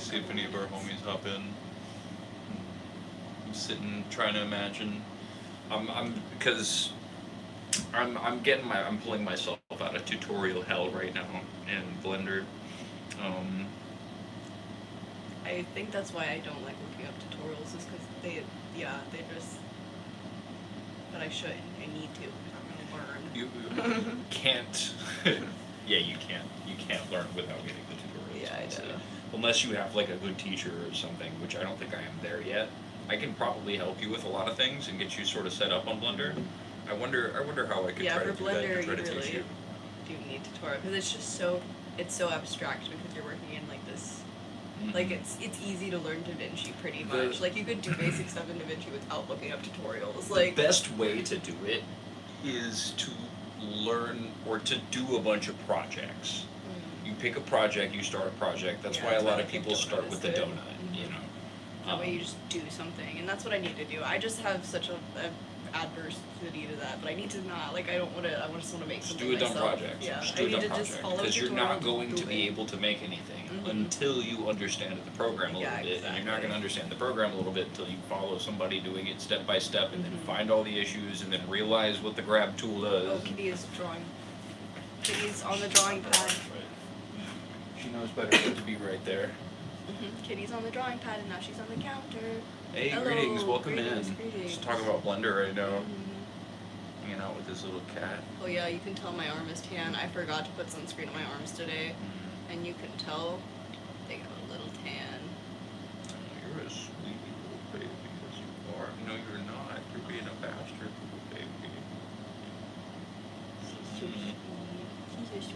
see if any of our homies hop in. I'm sitting trying to imagine. Because I'm pulling myself out of tutorial hell right now in Blender. Um, I think that's why I don't like looking up tutorials, is because they just. But I shouldn't. I need to. I'm gonna learn. you can't. Yeah, you can't. You can't learn without getting the tutorials. Yeah, I honestly. know. Unless you have like a good teacher or something, which I don't think I am there yet. I can probably help you with a lot of things and get you sort of set up on Blender. I wonder how I could Yeah, try for to do that Blender, and try you to teach really you. do need tutorial because it's so abstract because you're working in like this. Like it's easy to learn DaVinci pretty much. Like you could do basic stuff in DaVinci without looking up tutorials. Like the best way to do it is to learn or to do a bunch of projects. You pick a project, you start a project. That's why a lot of people start with the donut. You know. That way you just do something, and that's what I need to do. I just have such a adversity to that, but I need to not. Like I don't want to. I just want to make Just something do a dumb myself. project. Yeah, Just I do a need dumb to project just follow because you're tutorial not and going to do be it. able to make anything until you understand the program a little bit, and you're not going to understand the program a little bit until you follow somebody doing it step by step, and then find all the issues, and then realize what the grab tool does. Oh, Kitty is drawing. Kitty's on the drawing pad. She knows better than to be right there. Kitty's on the drawing pad, and now she's on the counter. Hey, Hello, greetings, welcome greetings, in. greetings. Just talking about Blender right now. Hanging out with this little cat. Oh yeah, you can tell my arm is tan. I forgot to put sunscreen on my arms today, and you can tell they got a little tan. You're a sweet little baby, as you are. No, you're not. You're being a bastard little baby. She's so sweet. She's so sweet.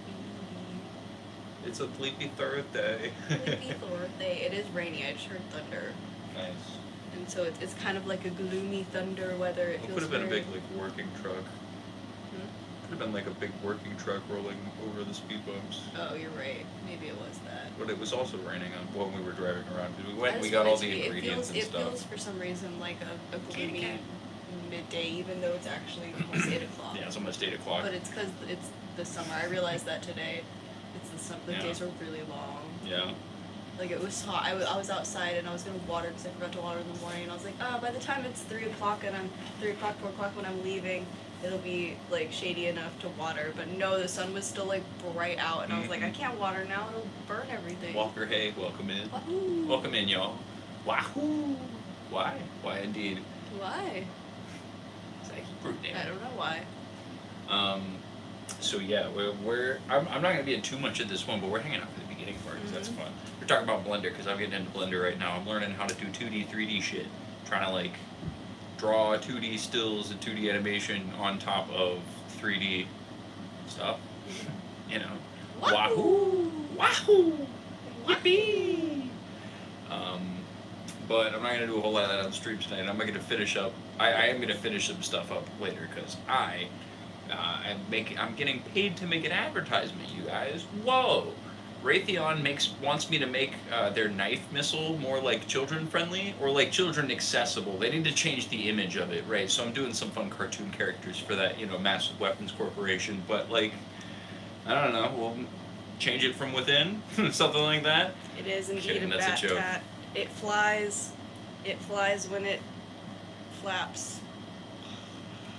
It's a sleepy Thursday. Sleepy Thursday. It is rainy. I just heard thunder. Nice. And so it's kind of like a gloomy thunder weather. It It feels could have been a very- big, like, working truck. Could have been like a big working truck rolling over the speed bumps. Oh, you're right. Maybe it was that. But it was also raining on when we were driving around. We I went, just we got want all it to the be- ingredients and it stuff. feels for some reason like a gloomy midday, even though it's actually almost 8 o'clock. Yeah, it's almost 8 o'clock. But it's because it's the summer. I realized that today. It's the summer. The Yeah. days are really long. Yeah. Like it was hot. I was outside and I was gonna water because I forgot to water in the morning. And I was like, by the time it's 3 o'clock and I'm 3 o'clock, 4 o'clock when I'm leaving, it'll be like shady enough to water. But no, the sun was still like bright out, and I was like, I can't water now. It'll burn everything. Walker, hey, welcome in. Wahoo! Welcome in, y'all. Wahoo! Why? Why indeed? Why? It's a Hebrew name. I don't know why. So yeah, I'm not gonna be in too much of this one, but we're hanging out for the beginning part because that's fun. We're talking about Blender because I'm getting into Blender right now. I'm learning how to do 2D, 3D shit. Trying to like draw 2D stills and 2D animation on top of 3D stuff. You know. Wahoo! Wahoo! Yippee! But I'm not gonna do a whole lot of that on the stream tonight. I'm gonna finish up. I am gonna finish some stuff up later because I'm getting paid to make an advertisement, you guys. Whoa! Raytheon wants me to make their knife missile more like children friendly or like children accessible. They need to change the image of it, right? So I'm doing some fun cartoon characters for that, Massive Weapons Corporation. But like, I don't know. We'll change it from within, something like that. It is indeed Kidding, a that's a bat joke. tat. It flies. It flies when it flaps.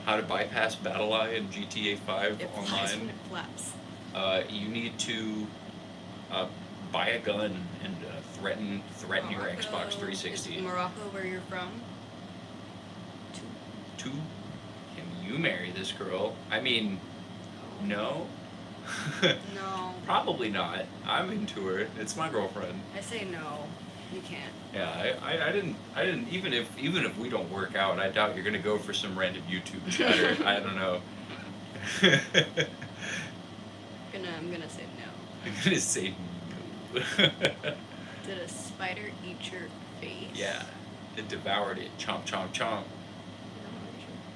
How to bypass BattleEye in GTA 5 It flies when online. it flaps. You need to buy a gun and threaten your Morocco. Xbox 360. Is Morocco where you're from? Two, can you marry this girl? I mean, no. No. Probably not. I'm into her. It's my girlfriend. I say no. You can't. Yeah, I didn't. Even if we don't work out, I doubt you're gonna go for some random YouTube chatter. I don't know. I'm gonna say no. I'm gonna say no. Did a spider eat your face? Yeah, it devoured it. Chomp, chomp, chomp.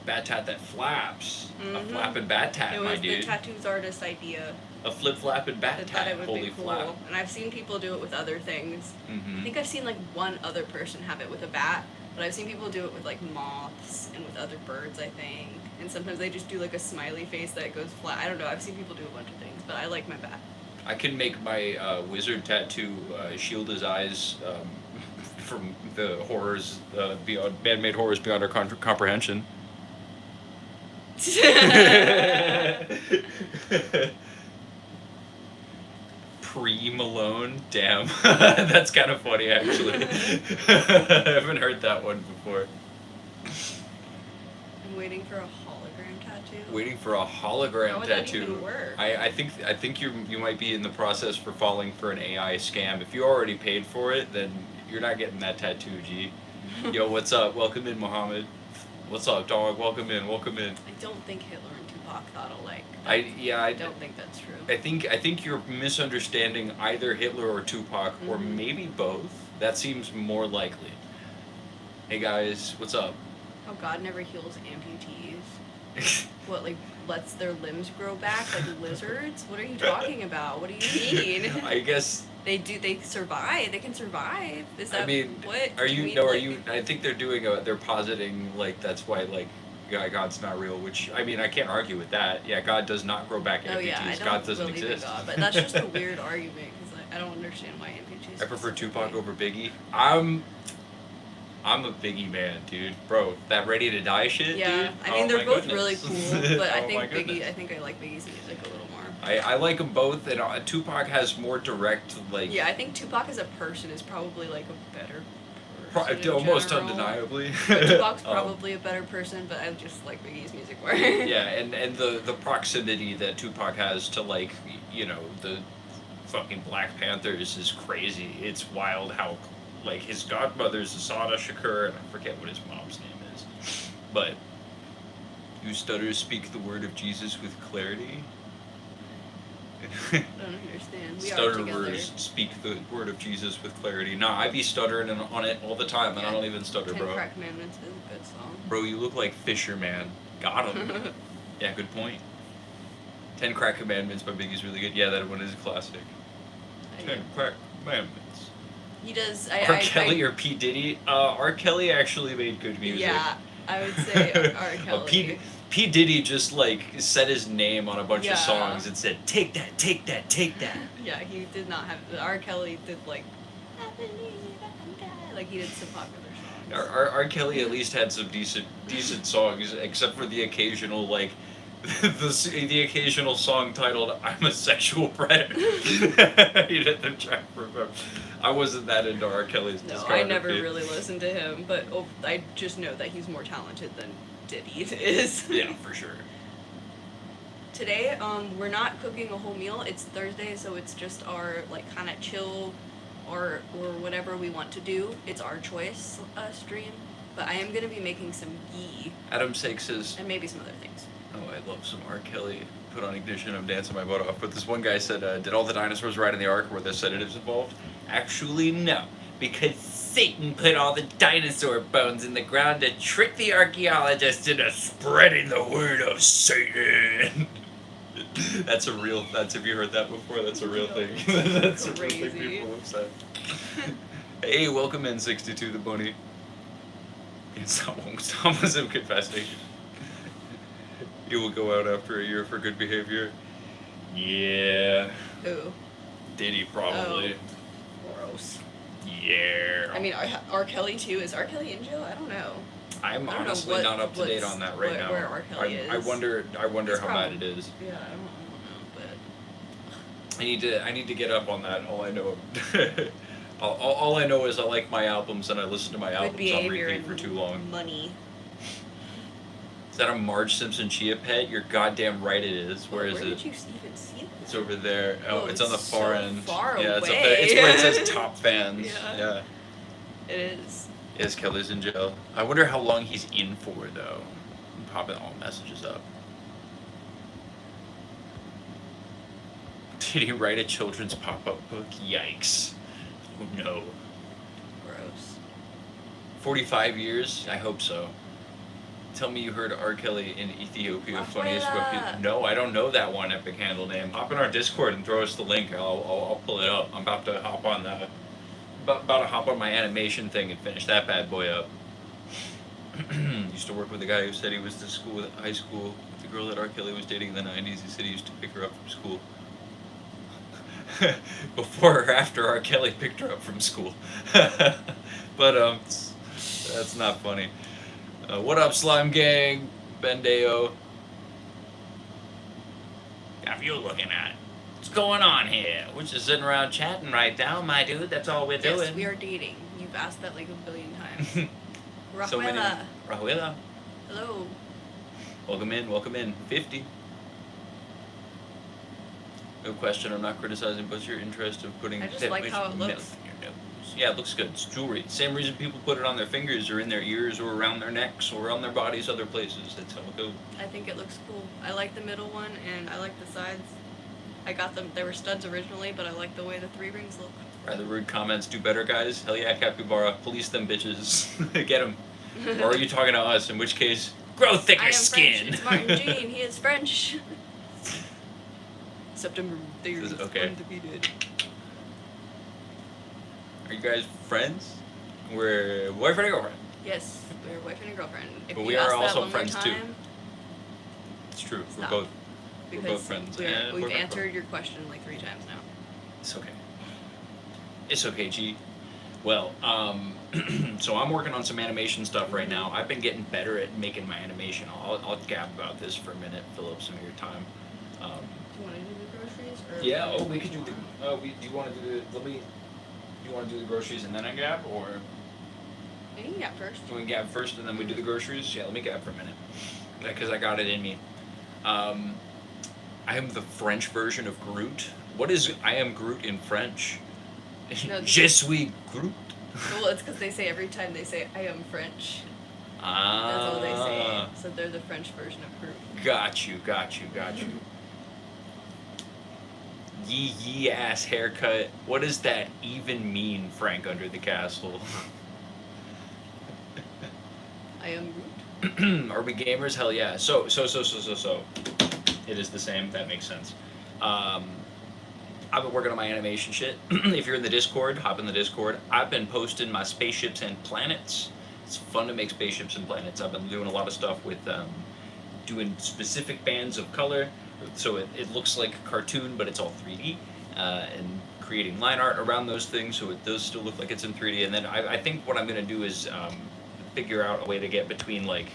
Bat tat that flaps. A flapping bat tat, It my was the dude. tattoos artist idea. A flip flapping bat I thought tat. it would Holy be cool. flap. And I've seen people do it with other things. Mm-hmm. I think I've seen like one other person have it with a bat, but I've seen people do it with like moths and with other birds, I think. And sometimes they just do like a smiley face that goes flat. I don't know. I've seen people do a bunch of things, but I like my bat. I can make my wizard tattoo shield his eyes from the horrors beyond man-made horrors beyond our comprehension. Pre-Malone, damn, that's kind of funny actually. I haven't heard that one before. I'm waiting for a hologram tattoo. Waiting for a hologram How would tattoo. that even work? I think you might be in the process for falling for an AI scam. If you already paid for it, then you're not getting that tattoo, G. Yo, what's up? Welcome in, Mohammed. What's up, dog? Welcome in. Welcome in. I don't think Hitler and Tupac thought alike. I don't think that's true. I think you're misunderstanding either Hitler or Tupac, or maybe both. That seems more likely. Hey guys, what's up? Oh, God never heals amputees. What, like, lets their limbs grow back like lizards? What are you talking about? What do you mean? I guess They survive. They can survive. Is that I mean, what? are do you mean, no? Are like- you? I think they're doing they're positing like that's why like God's not real. Which I mean, I can't argue with that. Yeah, God does not grow back amputees. Oh yeah, I don't God doesn't believe exist. in God, but that's just a weird argument because I don't understand why amputees. I prefer Tupac specifically. over Biggie. I'm a Biggie man, dude. Bro, that Ready to Die shit, Yeah, dude. I mean oh they're my both goodness. really cool, but I Oh my think goodness. I think I like Biggie's music a little more. I like them both, and Tupac has more direct like. Yeah, I think Tupac as a person is probably like a better person. in almost general. undeniably. But Tupac's Um, probably a better person, but I just like Biggie's music more. Yeah, and the proximity that Tupac has to like the fucking Black Panthers is crazy. It's wild how like his godmother's Asada Shakur, and I forget what his mom's name is, but you stutters speak the word of Jesus with clarity. I don't understand. We are together. Stutterers speak the word of Jesus with clarity. Nah, I be stuttering on it all the time, and I don't even stutter, Ten bro. Crack Commandments is a good song. Bro, you look like Fisherman. Got him. Yeah, good point. 10 Crack Commandments by Biggie's really good. Yeah, that one is a classic. 10 Crack Commandments. He does. R. Kelly or P. Diddy? R. Kelly actually made good music. Yeah, I would say R. Kelly. P. Diddy just like set his name on a bunch Yeah. of songs and said, take that, take that, take that. Yeah, he did not have. R. Kelly did like. I believe I'm God. Like he did some popular songs. R. Kelly at least had some decent songs, except for the occasional like the occasional song titled "I'm a Sexual Predator." He did the track for. I wasn't that into R. Kelly's No, discography. I never really listened to him, but I just know that he's more talented than Diddy is. Yeah, for sure. Today, we're not cooking a whole meal. It's Thursday, so it's just our like kind of chill, or whatever we want to do. It's our choice stream. But I am gonna be making some ghee Adam Sake says, and maybe some other things. "Oh, I love some R. Kelly. Put on ignition. I'm dancing my butt off." But this one guy said, "Did all the dinosaurs ride in the ark? Were there sedatives involved?" Actually, no, because Satan put all the dinosaur bones in the ground to trick the archaeologists into spreading the word of Satan. That's a real. Have you heard that before? That's a real thing. That's a real thing Crazy. people have said. Hey, welcome in 62 the bunny. Tom was confessing. You will go out after a year for good behavior. Yeah. Ooh, Diddy probably. gross. Yeah. I mean, R. Kelly too. Is R. Kelly in jail? I don't know. I'm I don't know honestly not up to date what's- on that right now. where R. Kelly I is. wonder He's how bad it is. Yeah, I don't know, but. I need to get up on that. All I know all I know is I like my albums and I listen to my Good albums on behavior repeat and for too long. Money. Is that a Marge Simpson chia pet? You're goddamn right it is. Where is Where it? did you even see that? It's over there. Oh, Oh, it's on the it's far so end. far yeah, it's up away. there. It's where it says top fans. Yeah. It is. Yes, Kelly's in jail. I wonder how long he's in for though. I'm popping all messages up. Did he write a children's pop-up book? Yikes. Oh no. Gross. 45 years? I hope so. Tell me you heard R. Kelly in Ethiopia, funniest webpage. No, I don't know that one epic handle name. Hop in our Discord and throw us the link. I'll pull it up. I'm about to hop on about to hop on my animation thing and finish that bad boy up. Used to work with a guy who said he was to high school with the girl that R. Kelly was dating in the 90s. He said he used to pick her up from school. before or after R. Kelly picked her up from school. But that's not funny. What up, Slime Gang? Bendeo. What are you looking at? What's going on here? We're just sitting around chatting right now, my dude. That's all we're doing. Yes, we are dating. You've asked that like a billion times. So many. Rafaela. Rafaela. Hello. Welcome in. 50. No question, I'm not criticizing, but your interest of putting I just like how it milk looks. in your nose. Yeah, it looks good. It's jewelry. Same reason people put it on their fingers or in their ears or around their necks or on their bodies, other places. That's how it goes. I think it looks cool. I like the middle one and I like the sides. I got them. They were studs originally, but I like the way the 3 rings look. Rather rude comments do better, guys. Hell yeah, Capybara. Police them bitches. Get them. Or are you talking to us? In which case, grow thicker I am skin. French. It's Martin Jean. He is French. September 3rd. Okay. Undefeated. Are you guys friends? We're boyfriend and girlfriend. Yes, we're boyfriend and girlfriend. If But you we ask are that also one more friends, too. time, It's true. Stop. We're because both friends. We've and boyfriend and answered your question like 3 times now. It's okay. It's okay, G. Well, so I'm working on some animation stuff right now. I've been getting better at making my animation. I'll gab about this for a minute, fill up some of your time. Do you want to do the groceries? Or Yeah. Oh, we could do the. Do you want to do the? Do you want to do the groceries and then I gab, or You can gap first. do we gab first and then we do the groceries? Yeah. Let me gab for a minute, because I got it in me. I am the French version of Groot. What is I am Groot in French? No, Je suis Groot. Well, it's because they say every time they say I am French. Ah. That's all they say. So they're the French version of Groot. Got you. Yee ass haircut. What does that even mean, Frank Under the Castle? I am Groot. Are we gamers? Hell yeah. So. It is the same. That makes sense. I've been working on my animation shit. If you're in the Discord, hop in the Discord. I've been posting my spaceships and planets. It's fun to make spaceships and planets. I've been doing a lot of stuff with doing specific bands of color, so it looks like a cartoon, but it's all 3D, and creating line art around those things, so it does still look like it's in 3D. And then I think what I'm gonna do is figure out a way to get between like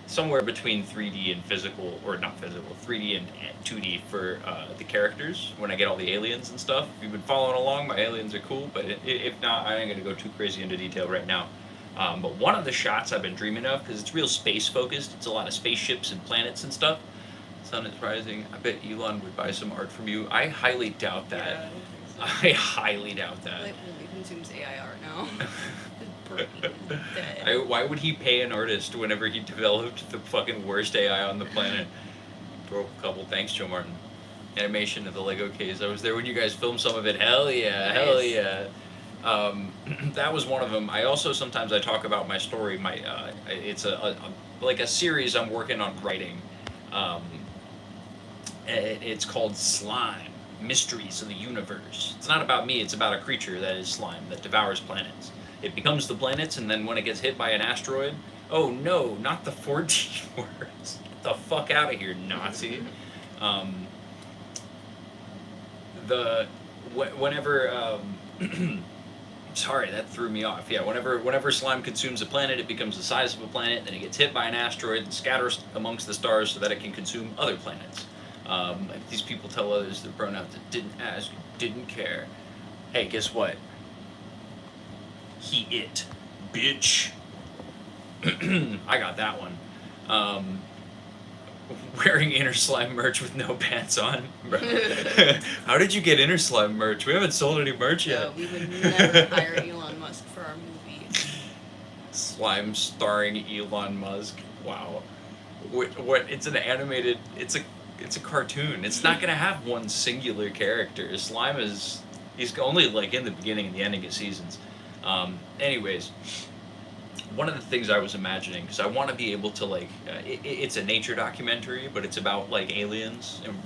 somewhere between 3D and physical, or not physical, 3D and 2D for the characters when I get all the aliens and stuff. If you've been following along, my aliens are cool, but if not, I ain't gonna go too crazy into detail right now. But one of the shots I've been dreaming of, because it's real space focused, it's a lot of spaceships and planets and stuff. It's unsurprising. I bet Elon would buy some art from you. I highly doubt that. Yeah, I don't think so. I highly doubt that. Like, he consumes AI art now. His brain is dead. Why would he pay an artist whenever he developed the fucking worst AI on the planet? Broke a couple. Thanks, Joe Martin. Animation of the Lego case. I was there when you guys filmed some of it. Hell yeah, Nice. hell yeah. That was one of them. I also sometimes I talk about my story. My it's like a series I'm working on writing. It's called Slime: Mysteries of the Universe. It's not about me. It's about a creature that is slime that devours planets. It becomes the planets, and then when it gets hit by an asteroid, oh no, not the 14 words. Get the fuck out of here, Nazi. Whenever sorry, that threw me off. Yeah, whenever slime consumes a planet, it becomes the size of a planet, then it gets hit by an asteroid and scatters amongst the stars so that it can consume other planets. These people tell others their pronouns that didn't ask, didn't care. Hey, guess what? He, it. Bitch. I got that one. Wearing Inner Slime merch with no pants on. Bro. How did you get Inner Slime merch? We haven't sold any merch yet. No, we would never hire Elon Musk for our movie. Slime starring Elon Musk. Wow. What? It's an animated. It's a cartoon. It's not gonna have one singular character. Slime is. He's only like in the beginning and the ending of seasons. Anyways. One of the things I was imagining, because I want to be able to like, it's a nature documentary, but it's about like aliens, and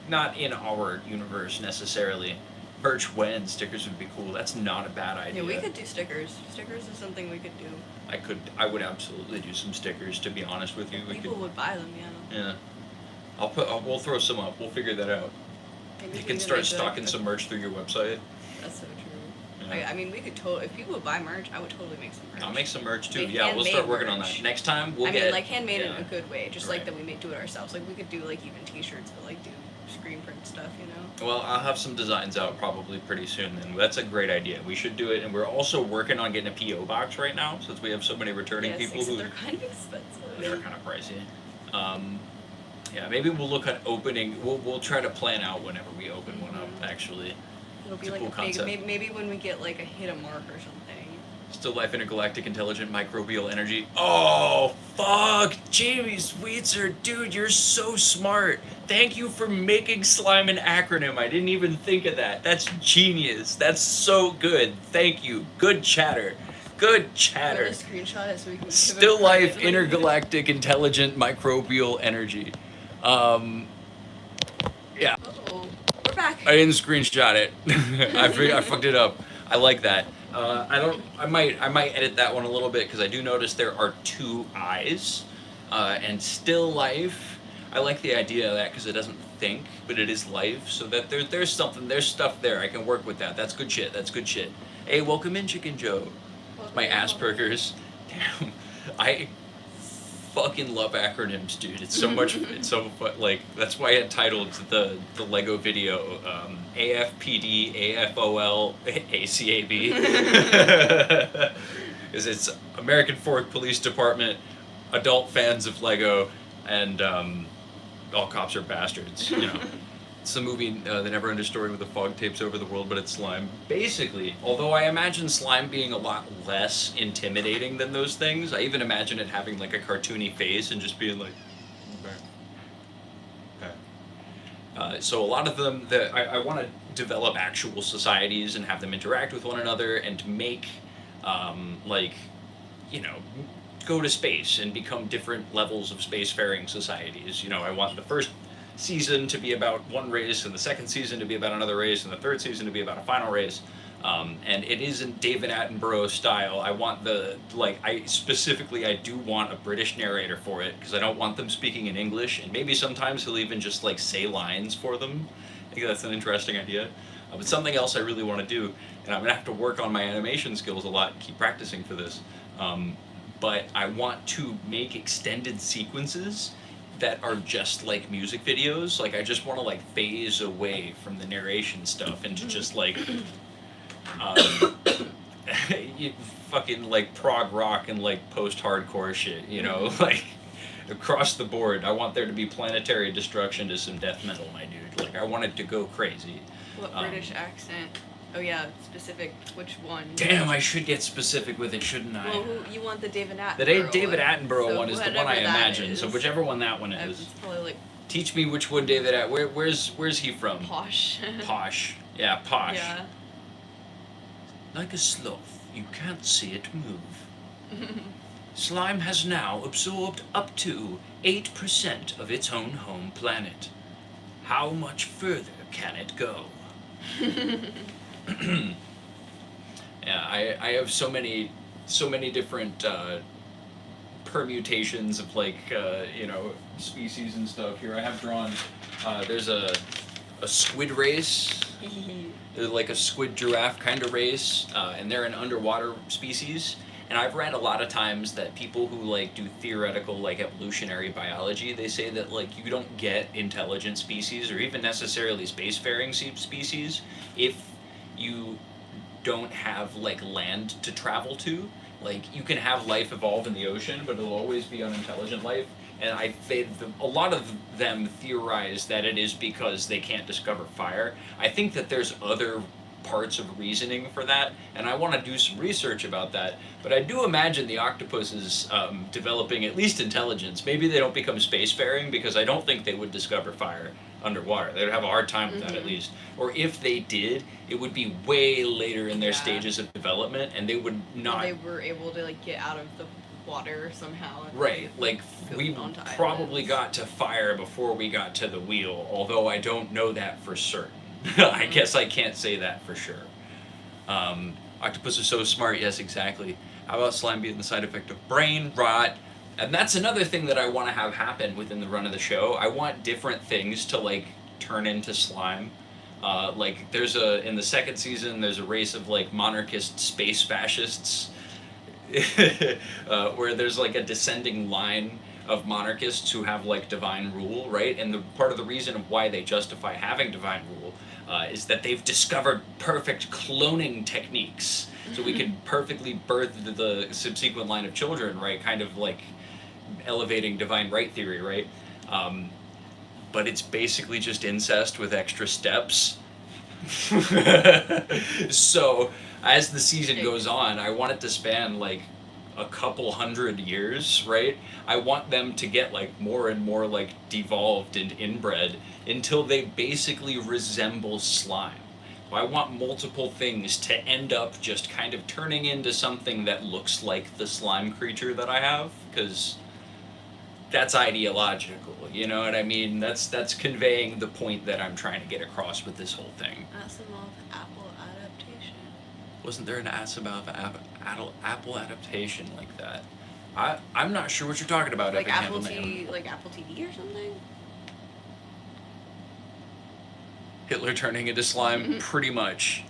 not in our universe necessarily. Birch when stickers would be cool. That's not a bad idea. Yeah, we could do stickers. Stickers is something we could do. I would absolutely do some stickers. To be honest with you, People would buy them, yeah. Yeah. We'll throw some up. We'll figure that out. Maybe They we can even start make stocking some merch through your website. That's so true. Yeah. I mean, we could totally. If people would buy merch, I would totally make some merch. I'll make some merch too. Make Yeah, we'll start handmade working on merch. that. Next time we'll I get. mean, like handmade in yeah. a good way, just Right. like that we do it ourselves. Like we could do like even T-shirts, but like do screen print stuff, you know. Well, I'll have some designs out probably pretty soon, and that's a great idea. We should do it, and we're also working on getting a PO box right now, since we have so many returning Yes, people except who they're kind of expensive. they're kind of pricey. Yeah, maybe we'll look at opening. We'll try to plan out whenever we open one up. Actually, It'll be It's a like cool a big, concept. maybe when we get like a hit a mark or something. Still life, intergalactic, intelligent, microbial energy. Oh fuck, Jamie Sweetser, dude, you're so smart. Thank you for making slime an acronym. I didn't even think of that. That's genius. That's so good. Thank you. Good chatter. Good I'm chatter. gonna screenshot it so we can. Still life, intergalactic, intelligent, microbial energy. Yeah, Oh, we're back. I didn't screenshot it. I fucked it up. I like that. I might edit that one a little bit because I do notice there are two eyes, and still life. I like the idea of that because it doesn't think, but it is life. So that there's stuff there. I can work with that. That's good shit. That's good shit. Hey, welcome in, Chicken Joe. My Asperger's. Damn, I fucking love acronyms, dude. It's so much. It's so fun. Like that's why I titled the Lego video AFPD AFOL ACAB, because it's American Fork Police Department, adult fans of Lego, and all cops are bastards. You know. It's the movie The Never Ending Story with the fog tapes over the world, but it's slime. Basically, although I imagine slime being a lot less intimidating than those things, I even imagine it having like a cartoony face and just being like, okay. So a lot of them, I want to develop actual societies and have them interact with one another and make, like, you know, go to space and become different levels of spacefaring societies. You know, I want the first season to be about one race, and the second season to be about another race, and the third season to be about a final race. And it isn't David Attenborough style. I want I do want a British narrator for it, because I don't want them speaking in English, and maybe sometimes he'll even just like say lines for them. I think that's an interesting idea. But something else I really want to do, and I'm gonna have to work on my animation skills a lot and keep practicing for this. But I want to make extended sequences that are just like music videos. Like I just want to like phase away from the narration stuff into just like you fucking like prog rock and like post-hardcore shit, you know, like across the board. I want there to be planetary destruction to some death metal, my dude. Like I want it to go crazy. What British accent? Oh yeah, specific. Which one? Damn, I should get specific with it, shouldn't I? Well, you want the David Attenborough? The David Attenborough So one is the one whatever I that imagine. is. So whichever one that one It's is. probably like Teach me which one David where's he from? posh. Posh. Yeah, posh. Yeah. Like a sloth, you can't see it move. Slime has now absorbed up to 8% of its own home planet. How much further can it go? Yeah, I have so many different permutations of like you know, species and stuff. Here I have drawn. There's a squid race. They're like a squid giraffe kind of race, and they're an underwater species. And I've read a lot of times that people who like do theoretical like evolutionary biology, they say that like you don't get intelligent species or even necessarily spacefaring species if you don't have like land to travel to. Like you can have life evolve in the ocean, but it'll always be unintelligent life. And a lot of them theorize that it is because they can't discover fire. I think that there's other parts of reasoning for that, and I want to do some research about that. But I do imagine the octopus is developing at least intelligence. Maybe they don't become spacefaring because I don't think they would discover fire underwater. They would have a hard time with that at least. Or if they did, it would be way later in their stages of development, and they would not. They were able to like get out of the water somehow. And, Right, like we onto probably islands. got to fire before we got to the wheel, although I don't know that for certain. I guess I can't say that for sure. Octopus is so smart, yes, exactly. How about slime being the side effect of brain rot? And that's another thing that I want to have happen within the run of the show. I want different things to like turn into slime. Like in the second season, there's a race of like monarchist space fascists, where there's like a descending line of monarchists who have like divine rule, right? And the part of the reason of why they justify having divine rule is that they've discovered perfect cloning techniques, so we can perfectly birth the subsequent line of children, right? Kind of like elevating divine right theory, right? Um, but it's basically just incest with extra steps. So as the season goes on, I want it to span like a couple hundred years, right? I want them to get like more and more like devolved and inbred until they basically resemble slime. So I want multiple things to end up just kind of turning into something that looks like the slime creature that I have, because that's ideological, you know what I mean? That's conveying the point that I'm trying to get across with this whole thing. Asimov Apple adaptation. Wasn't there an Asimov Apple adaptation like that? I'm not sure what you're talking about, Like Epic Apple Handle Man. like Apple TV or something? Hitler turning into slime, pretty much.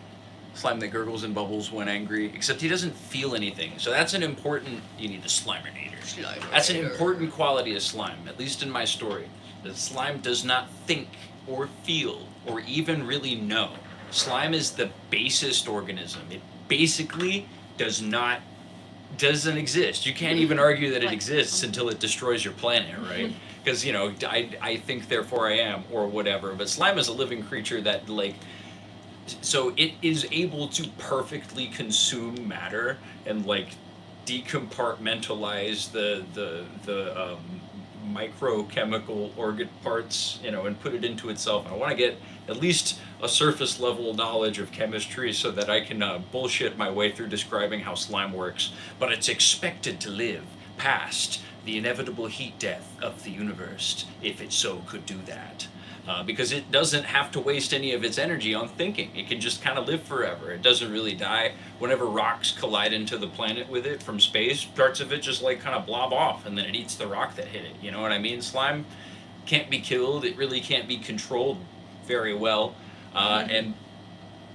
Slime that gurgles and bubbles when angry, except he doesn't feel anything. So that's an important. You need the Slimernator. That's an important quality of slime, at least in my story. The slime does not think or feel or even really know. Slime is the basest organism. It basically doesn't exist. You can't even argue that it exists until it destroys your planet, right? Because I think therefore I am, or whatever. But slime is a living creature that so it is able to perfectly consume matter and like decompartmentalize the microchemical organ parts, and put it into itself. I want to get at least a surface level knowledge of chemistry so that I can bullshit my way through describing how slime works. But it's expected to live past the inevitable heat death of the universe, if it so could do that. Because it doesn't have to waste any of its energy on thinking. It can just kind of live forever. It doesn't really die. Whenever rocks collide into the planet with it from space, parts of it just like kind of blob off, and then it eats the rock that hit it. You know what I mean? Slime can't be killed. It really can't be controlled very well. And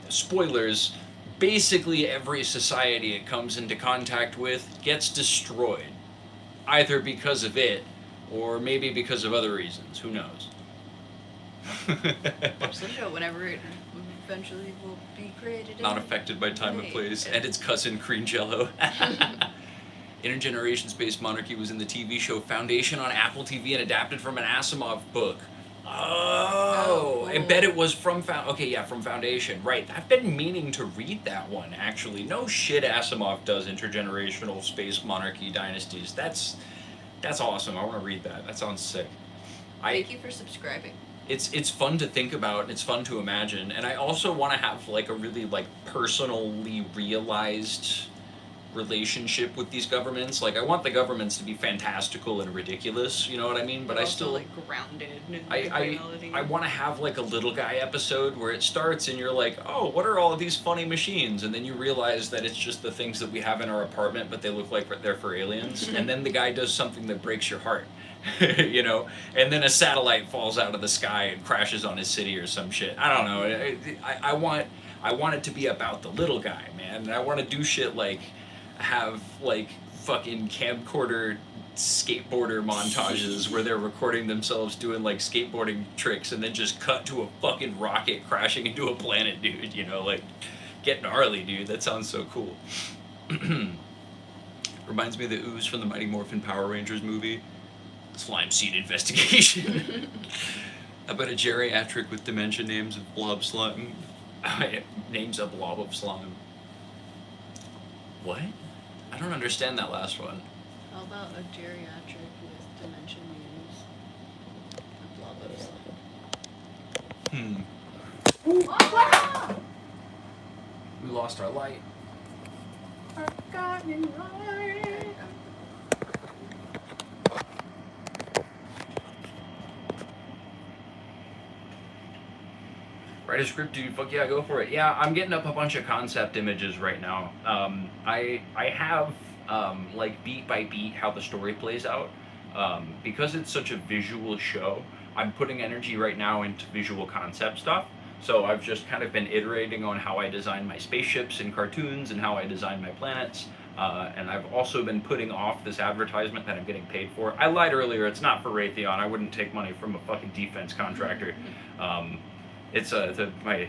spoilers, basically every society it comes into contact with gets destroyed. Either because of it, or maybe because of other reasons. Who knows? Watch the show whenever it eventually will be created. Not affected by time and place, and its cousin Green Jello. Intergeneration Space Monarchy was in the TV show Foundation on Apple TV and adapted from an Asimov book. Oh, I bet it was from from Foundation. Right, I've been meaning to read that one, actually. No shit, Asimov does intergenerational space monarchy dynasties. That's awesome. I want to read that. That sounds sick. Thank you for subscribing. It's fun to think about, and it's fun to imagine, and I also want to have like a really like personally realized relationship with these governments. Like I want the governments to be fantastical and ridiculous, you know what I mean? But I also, still like grounded in reality. I want to have like a little guy episode where it starts and you're like, oh, what are all of these funny machines? And then you realize that it's just the things that we have in our apartment, but they look like they're for aliens. And then the guy does something that breaks your heart. And then a satellite falls out of the sky and crashes on his city or some shit. I don't know. I want it to be about the little guy, man. And I want to do shit like have like fucking camcorder skateboarder montages where they're recording themselves doing like skateboarding tricks and then just cut to a fucking rocket crashing into a planet, dude. Like get gnarly, dude. That sounds so cool. Reminds me of the ooze from the Mighty Morphin Power Rangers movie. Slime Seed Investigation. How about a geriatric with dementia names of blob slime? Names a blob of slime. What? I don't understand that last one. How about a geriatric with dementia names? A blob of slime. We lost our light. Write a script, dude. Fuck yeah, go for it. Yeah, I'm getting up a bunch of concept images right now. I have like beat by beat how the story plays out. Because it's such a visual show, I'm putting energy right now into visual concept stuff. So I've just kind of been iterating on how I design my spaceships in cartoons and how I design my planets. And I've also been putting off this advertisement that I'm getting paid for. I lied earlier. It's not for Raytheon. I wouldn't take money from a fucking defense contractor. It's my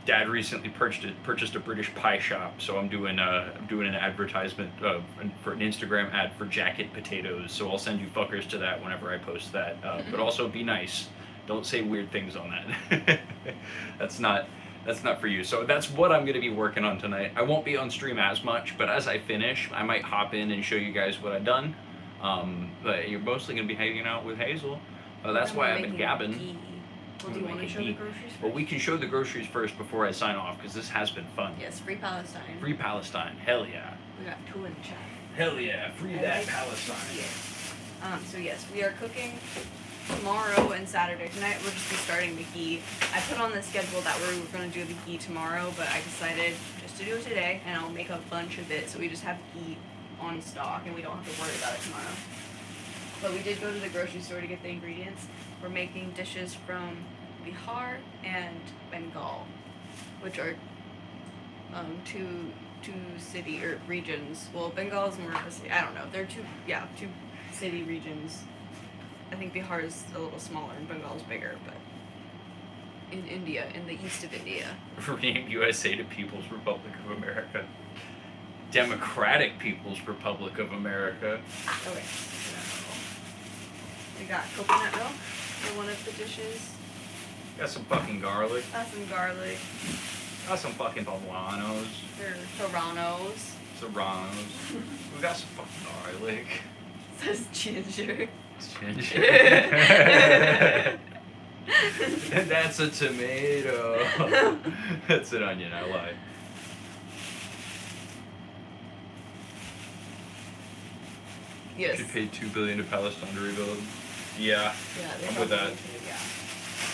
dad recently purchased a British pie shop, so I'm doing an advertisement for an Instagram ad for jacket potatoes. So I'll send you fuckers to that whenever I post that. But also be nice. Don't say weird things on that. That's not for you. So that's what I'm going to be working on tonight. I won't be on stream as much, but as I finish, I might hop in and show you guys what I've done. But you're mostly going to be hanging out with Hazel. That's why I've been gabbing. Ghee. Well, do you want to show the groceries first? Well, we can show the groceries first before I sign off, because this has been fun. Yes, free Palestine. Free Palestine. Hell yeah. We got two in the chat. Hell yeah. Free that Palestine. Yes. So yes, we are cooking tomorrow and Saturday. Tonight we'll just be starting the ghee. I put on the schedule that we were going to do the ghee tomorrow, but I decided just to do it today, and I'll make a bunch of it so we just have ghee on stock and we don't have to worry about it tomorrow. But we did go to the grocery store to get the ingredients. We're making dishes from Bihar and Bengal, which are two city or regions. Well, Bengal is more of a city. I don't know. They're two city regions. I think Bihar is a little smaller and Bengal is bigger, but in India, in the east of India. Rename USA to People's Republic of America. Democratic People's Republic of America. Okay. We got coconut milk for one of the dishes. Got some fucking garlic. Got some garlic. Got some fucking poblanos. They're serranos. Serranos. We got some fucking garlic. Says ginger. Ginger. That's a tomato. That's an onion, I lied. Yes. Should pay $2 billion to Palestine to rebuild. Yeah. Yeah, I'm with that. Yeah.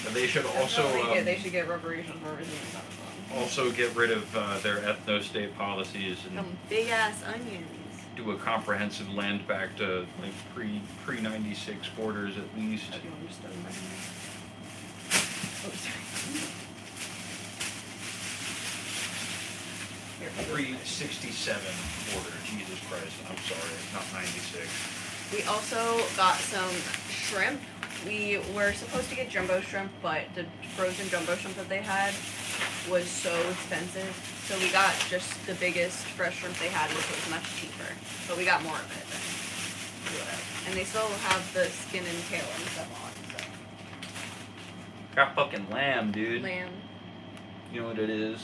But they should also they should get reparations for everything that's happened. also get rid of their ethno-state policies and Some big ass onions. do a comprehensive land back to like pre 96 borders at least. Oh, do you want me to start my hand? Oh, sorry. Here, Pre 67 border. Jesus Christ. I'm sorry. Not 96. we also got some shrimp. We were supposed to get jumbo shrimp, but the frozen jumbo shrimp that they had was so expensive. So we got just the biggest fresh shrimp they had, which was much cheaper. But we got more of it than whatever. And they still have the skin and tail and stuff on, so. Got fucking lamb, dude. Lamb. You know what it is?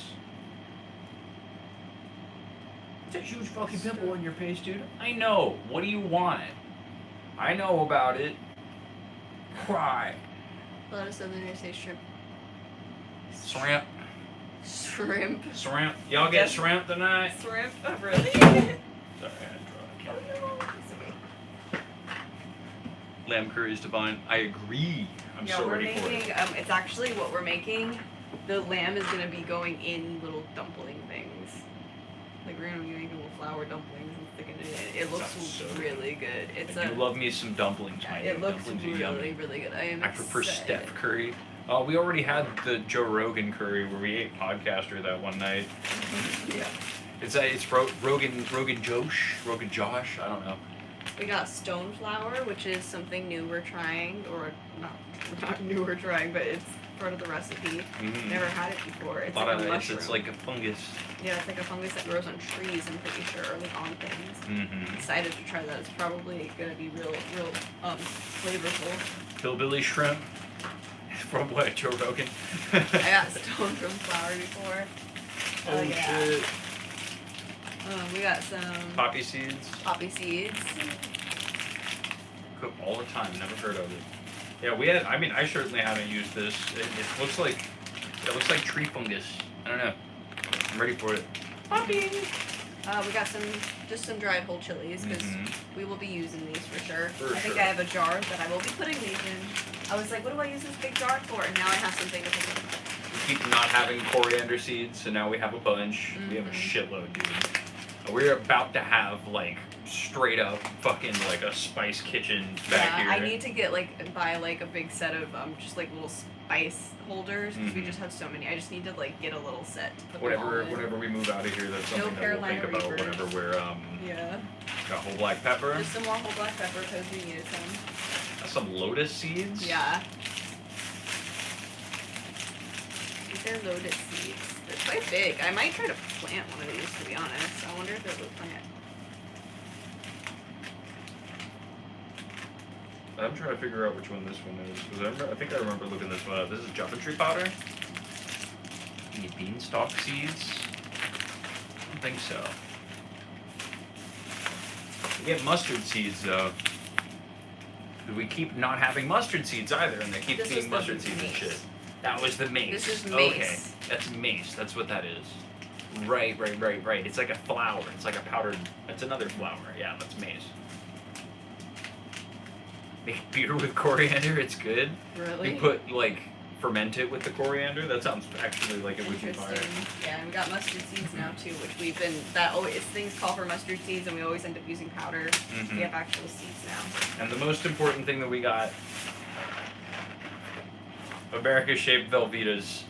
It's a huge fucking pimple on your face, dude. I know. What do you want? I know about it. Cry. A lot of Southerners say shrimp. Shrimp. Shrimp. Shrimp. Y'all get shrimp tonight? Shrimp? Oh, really? Sorry, I had to draw. It's okay. Lamb curry is divine. I agree. I'm so we're ready for making, it. it's actually what we're making. The lamb is going to be going in little dumpling things. Like, we're going to be making little flour dumplings and sticking it in. It looks Sounds so really good. It's I do love me some dumplings, my it looks dumplings are really, yummy. really good. I prefer excited. Steph curry. We already had the Joe Rogan curry where we ate podcaster that one night. Yeah. It's Rogan Josh, I don't know. We got stone flour, which is something new we're trying, or not new we're trying, but it's part of the recipe. Mm-hmm. Never had it before. It's like a mushroom. It's like a fungus. Yeah, it's like a fungus that grows on trees, I'm pretty sure, or like on things. Mm-hmm. Excited to try that. It's probably gonna be real flavorful. Hillbilly shrimp. From what, Joe Rogan? I got stone from flour before. Oh yeah. shit. We got some Poppy seeds. poppy seeds. Cook all the time. Never heard of it. Yeah, I certainly haven't used this. It looks like tree fungus. I don't know. I'm ready for it. Poppy. We got just some dried whole chilies because Mm-hmm. we will be using these for sure. For I think sure. I have a jar that I will be putting these in. I was like, what do I use this big jar for? And now I have something to put them in. We keep not having coriander seeds, so now we have a bunch. We have a shitload, dude. We're about to have like straight up fucking like a spice kitchen back here. I need to get buy a big set of just little spice holders because we just have so many. I just need to get a little set to put them all in. Whenever we move out of here, that's something that we'll think about whenever we're yeah. got whole black pepper. Just some more whole black pepper because we needed some. Some lotus seeds. Yeah. These are lotus seeds. They're quite big. I might try to plant one of these, to be honest. I wonder if it would plant. I'm trying to figure out which one this one is because I think I remember looking this one up. This is Jumping powder. Any beanstalk seeds? I don't think so. We get mustard seeds though. We keep not having mustard seeds either, and they keep being mustard seeds and shit. That was the mace. This is mace. Okay, that's mace. That's what that is. Right. It's like a flour. It's like a powdered. It's another flour. Yeah, that's mace. Make beer with coriander. It's good. Really? You put ferment it with the coriander. That sounds actually like it would be fire. Yeah, and we got mustard seeds now too, which we've been things call for mustard seeds, and we always end up using powder. Mm-hmm. We have actual seeds now. And the most important thing that we got, America-shaped Velveeta's.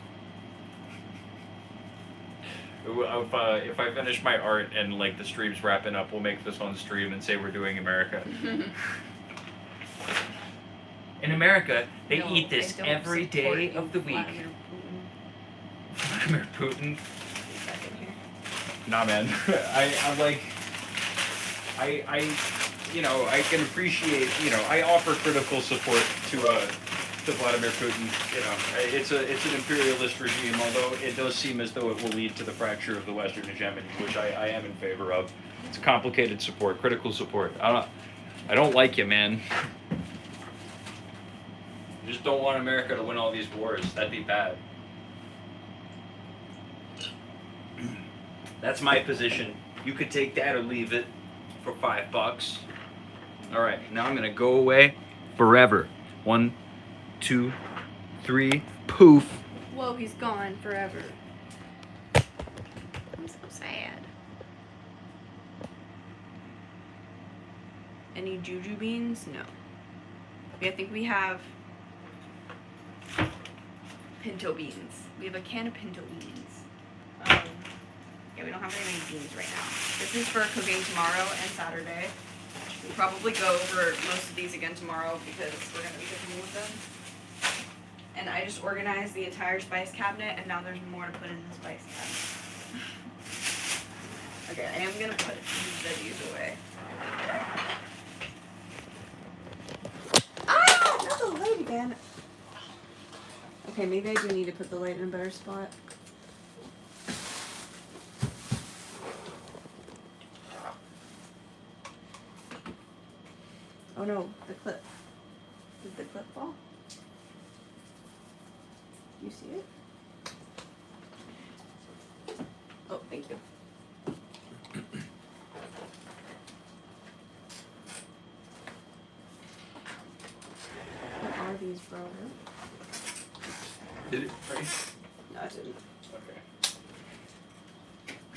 If I finish my art and the stream's wrapping up, we'll make this on stream and say we're doing America. In America, they eat this every day of the week. Vladimir Putin. Nah, man. I can appreciate. I offer critical support to Vladimir Putin. It's an imperialist regime, although it does seem as though it will lead to the fracture of the Western hegemony, which I am in favor of. It's complicated support, critical support. I don't like you, man. I just don't want America to win all these wars. That'd be bad. That's my position. You could take that or leave it for $5. All right, now I'm gonna go away forever. 1, 2, 3, poof. Whoa, he's gone forever. I'm so sad. Any juju beans? No. I think we have pinto beans. We have a can of pinto beans. Yeah, we don't have very many beans right now. This is for cooking tomorrow and Saturday. We'll probably go over most of these again tomorrow because we're going to be cooking with them. And I just organized the entire spice cabinet, and now there's more to put in the spice cabinet. Okay, I am going to put these veggies away. Ah! Not the light again. Okay, maybe I do need to put the light in a better spot. Oh no, the clip. Did the clip fall? Do you see it? Oh, thank you. What are these, bro? Did it break? No, I didn't. Okay.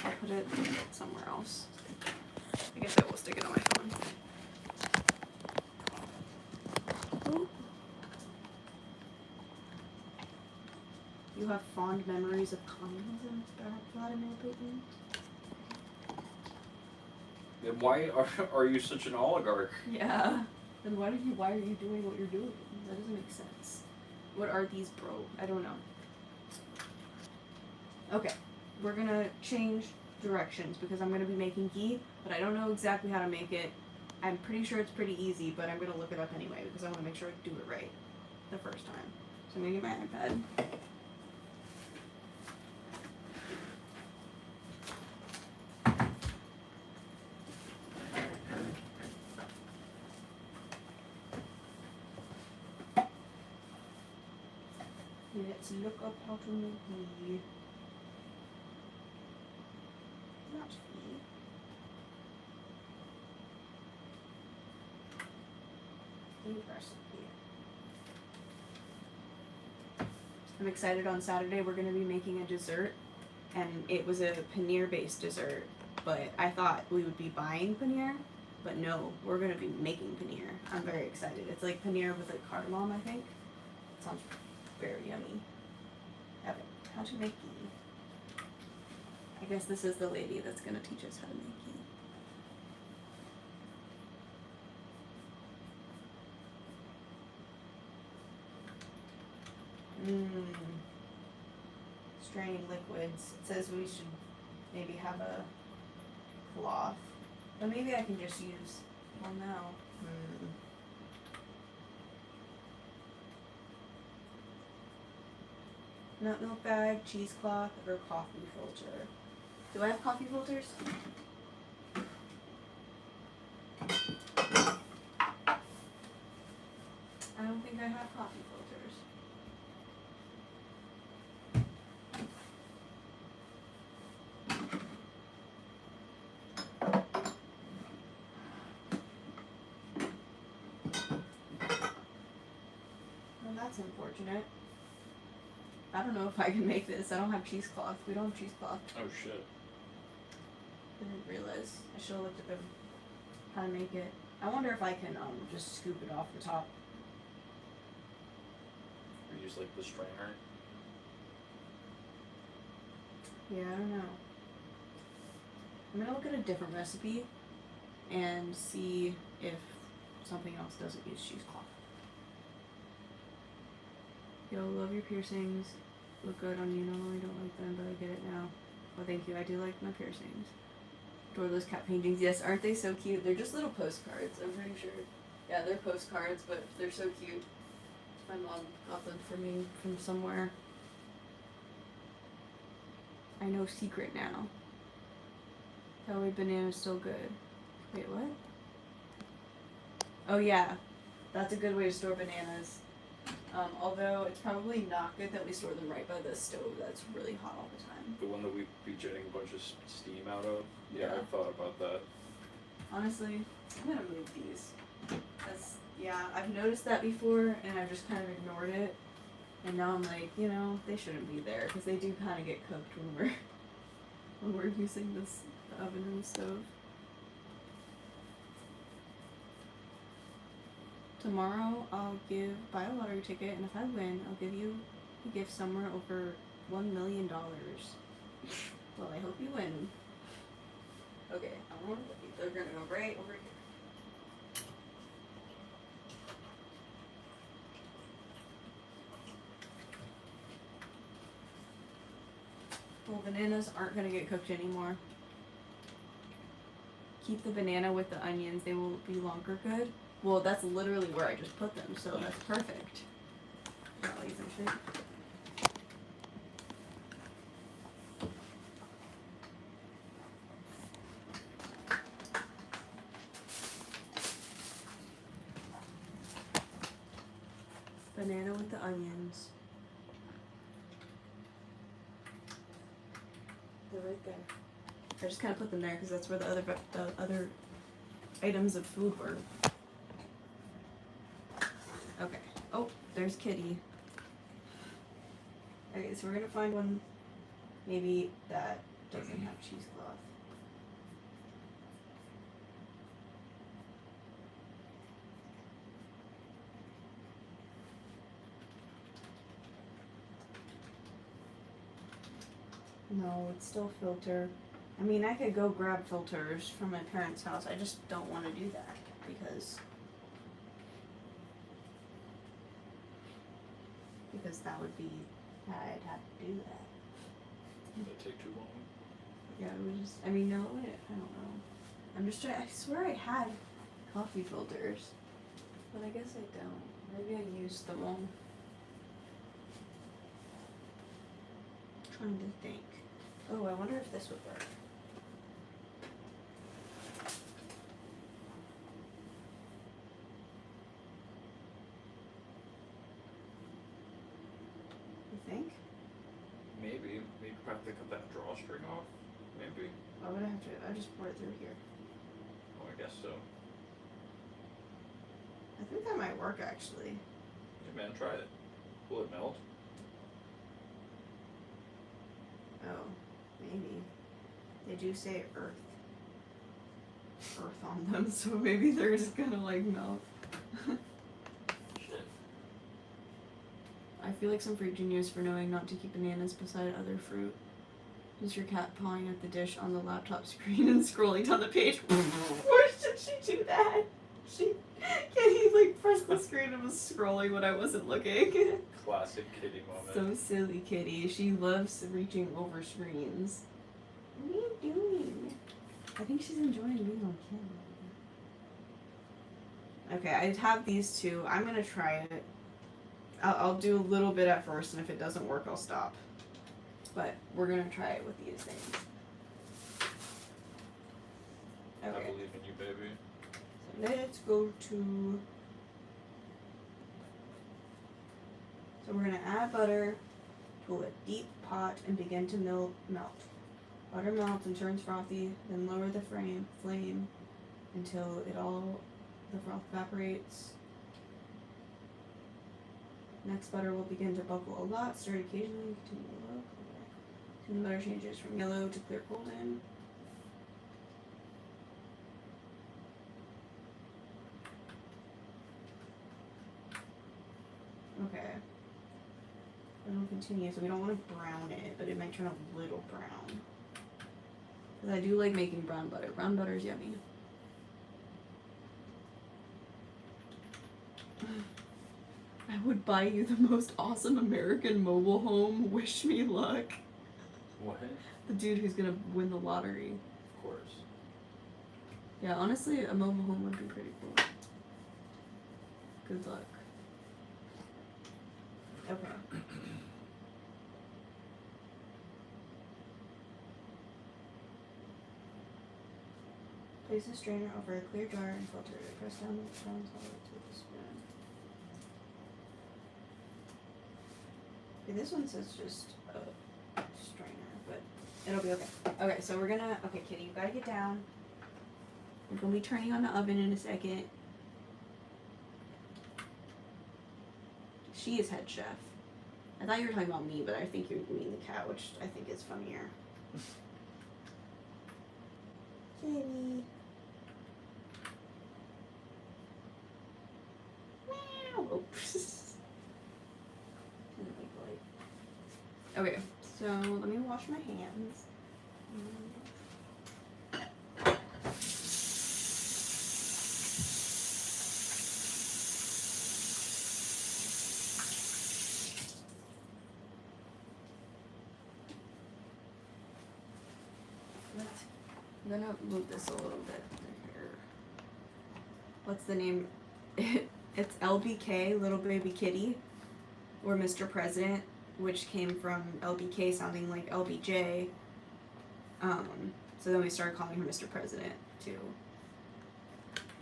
I'll put it somewhere else. I guess I will stick it on my phone. Ooh. You have fond memories of communism, Vladimir Putin? Then why are you such an oligarch? Yeah. Then why are you doing what you're doing? That doesn't make sense. What are these, bro? I don't know. Okay, we're gonna change directions because I'm gonna be making ghee, but I don't know exactly how to make it. I'm pretty sure it's pretty easy, but I'm gonna look it up anyway because I want to make sure I do it right the first time. So I'm gonna get my iPad. Let's look up how to make ghee. Not ghee. Ghee recipe. I'm excited. On Saturday we're going to be making a dessert, and it was a paneer based dessert, but I thought we would be buying paneer, But no, we're gonna be making paneer. I'm very excited. It's like paneer with like cardamom, I think. It sounds very yummy. Evan, how to make ghee? I guess this is the lady that's gonna teach us how to make ghee. Straining liquids. It says we should maybe have a cloth. But maybe I can just use one now. Nut milk bag, cheesecloth, or coffee filter. Do I have coffee filters? I don't think I have coffee filters. Well, that's unfortunate. I don't know if I can make this. I don't have cheesecloth. We don't have cheesecloth. Oh shit. I didn't realize. I should have looked at them how to make it. I wonder if I can just scoop it off the top. Or use like the strainer. Yeah, I don't know. I'm gonna look at a different recipe and see if something else doesn't use cheesecloth. Yo, love your piercings. Look good on you. Normally don't like them, but I get it now. Well, thank you. I do like my piercings. Adore those cat paintings. Yes, aren't they so cute? They're just little postcards, I'm pretty sure. Yeah, they're postcards, but they're so cute. My mom got them for me from somewhere. I know secret now. That way banana's so good. Wait, what? Oh yeah, that's a good way to store bananas. Although it's probably not good that we store them right by the stove that's really hot all the time. The one that we'd be jetting a bunch of steam out of? Yeah. I've thought about that. Honestly, I'm gonna move these. Yeah, I've noticed that before and I've just kind of ignored it. And now I'm like, they shouldn't be there because they do kind of get cooked when we're using the oven and the stove. Tomorrow I'll buy a lottery ticket, and if I win, I'll give you a gift somewhere over $1 million. Well, I hope you win. Okay, they're gonna go right over here. Well, bananas aren't gonna get cooked anymore. Keep the banana with the onions, they will be longer good. Well, that's literally where I just put them, so that's perfect. I'll let you finish it. Banana with the onions. They're right there. I just kind of put them there because that's where the other items of food were. Okay. Oh, there's Kitty. Okay, so we're gonna find one maybe that doesn't have cheesecloth. No, it's still filter. I mean, I could go grab filters from my parents' house. I just don't want to do that because that would be, I'd have to do that. That'd take too long. Yeah, it would just, I mean, no, I don't know. I'm just trying, I swear I had coffee filters, but I guess I don't. Maybe I used them all. I'm trying to think. Oh, I wonder if this would work. You think? Maybe. Maybe have to cut that drawstring off. Maybe. I would have to, I just pour it through here. Oh, I guess so. I think that might work actually. Hey man, try it. Will it melt? Oh, maybe. They do say earth. earth on them, so maybe they're just gonna like melt. Shit. I feel like some fruit genius for knowing not to keep bananas beside other fruit. Is your cat pawing at the dish on the laptop screen and scrolling down the page? Why should she do that? He like pressed the screen and was scrolling when I wasn't looking. Classic kitty moment. So silly kitty. She loves reaching over screens. What are you doing? I think she's enjoying being on camera. Okay, I have these two. I'm gonna try it. I'll do a little bit at first, and if it doesn't work, I'll stop. But we're gonna try it with these things. I Okay. believe in you, baby. So let's go to. So we're gonna add butter to a deep pot and begin to melt. Butter melts and turns frothy, then lower the flame until the froth evaporates. Next, butter will begin to bubble a lot. Stir it occasionally. Continue low. Soon the butter changes from yellow to clear golden. Okay. Then we'll continue. So we don't want to brown it, but it might turn a little brown. Because I do like making brown butter. Brown butter is yummy. I would buy you the most awesome American mobile home. Wish me luck. What? The dude who's gonna win the lottery. Of course. Yeah, honestly, a mobile home would be pretty cool. Good luck. Okay. Place a strainer over a clear jar and filter it. Press down the stones solids with a spoon. Okay, this one says just a strainer, but it'll be okay. Okay, so we're gonna. Okay, Kitty, you gotta get down. We're gonna be turning on the oven in a second. She is head chef. I thought you were talking about me, but I think you mean the cat, which I think is funnier. Kitty. Meow. Oh. Okay, so let me wash my hands. I'm gonna move this a little bit here. What's the name? It's LBK, Little Baby Kitty, or Mr. President, which came from LBK sounding like LBJ. So then we started calling her Mr. President too.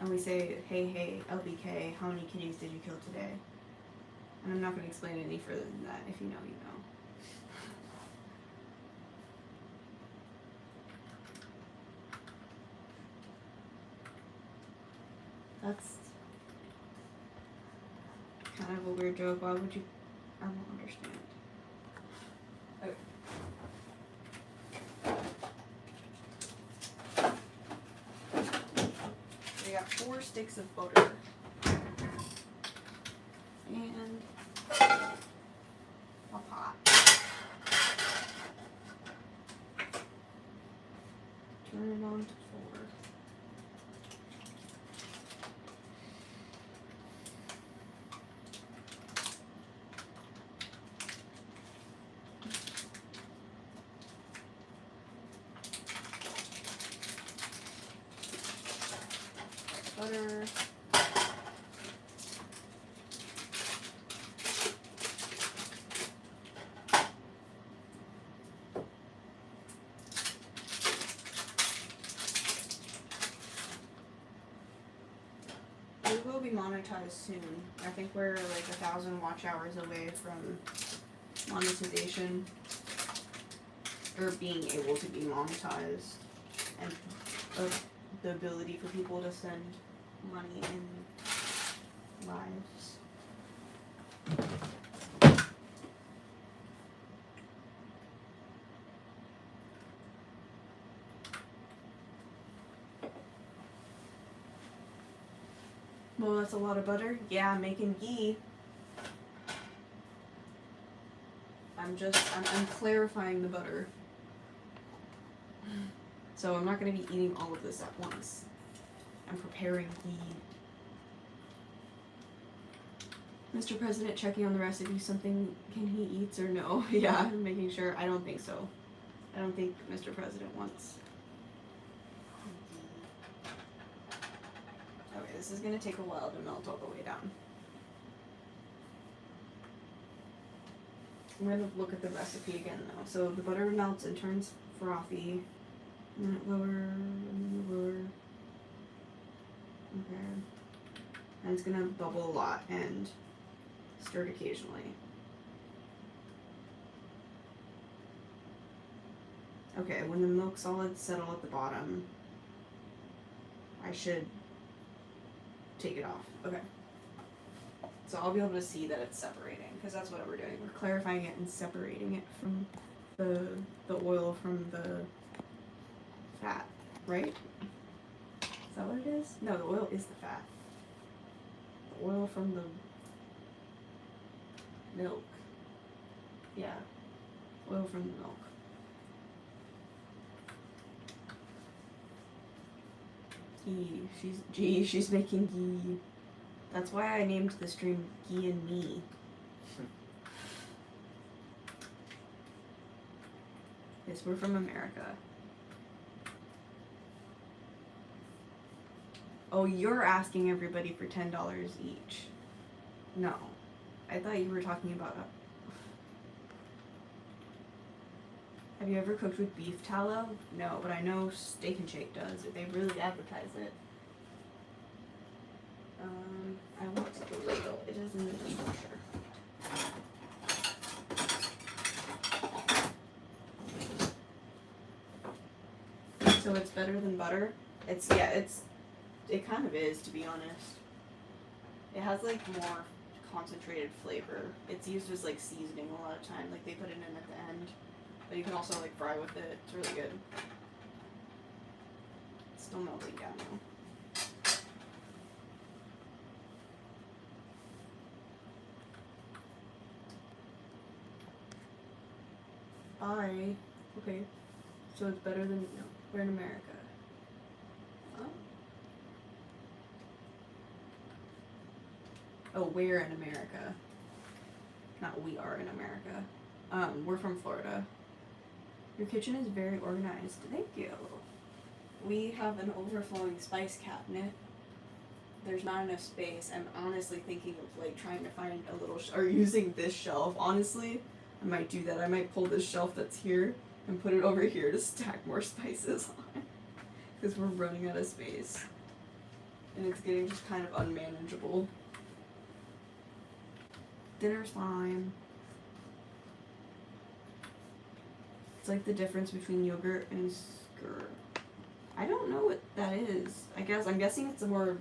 And we say, hey, LBK, how many kitties did you kill today? And I'm not gonna explain it any further than that. If you know, you know. That's kind of a weird joke. Why would you? I don't understand. Okay. We got 4 sticks of butter. And a pot. Turn it on to 4. Butter. We will be monetized soon. I think we're like 1,000 watch hours away from monetization, or being able to be monetized, and the ability for people to send money in lives. Well, that's a lot of butter. Yeah, I'm making ghee. I'm clarifying the butter. So I'm not going to be eating all of this at once. I'm preparing ghee. Mr. President checking on the recipe, something can he eats or no? Yeah, I'm making sure. I don't think so. I don't think Mr. President wants. Okay, this is going to take a while to melt all the way down. I'm going to look at the recipe again though. So the butter melts and turns frothy. And then it lower. Okay. And it's going to bubble a lot and stirred occasionally. Okay, when the milk solids settle at the bottom, I should take it off. Okay. So I'll be able to see that it's separating, because that's what we're doing. We're clarifying it and separating it from the oil from the fat, right? Is that what it is? No, the oil is the fat. The oil from the milk. Yeah. Oil from the milk. Ghee. She's making ghee. That's why I named the stream Ghee and Me. Yes, we're from America. Oh, you're asking everybody for $10 each. No. I thought you were talking about Have you ever cooked with beef tallow? No, but I know Steak and Shake does. They really advertise it. I want the label. It is in the dishwasher. So it's better than butter? It kind of is, to be honest. It has like more concentrated flavor. It's used as like seasoning a lot of time. Like they put it in at the end. But you can also like fry with it. It's really good. It's still melting down now. Okay. So it's better than, no, we're in America. Oh, we're in America. Not we are in America. We're from Florida. Your kitchen is very organized. Thank you. We have an overflowing spice cabinet. There's not enough space. I'm honestly thinking of like trying to find a little or using this shelf. Honestly, I might do that. I might pull this shelf that's here and put it over here to stack more spices on. Because we're running out of space. And it's getting just kind of unmanageable. Dinner slime. It's like the difference between yogurt and skyr. I don't know what that is. I'm guessing it's a more,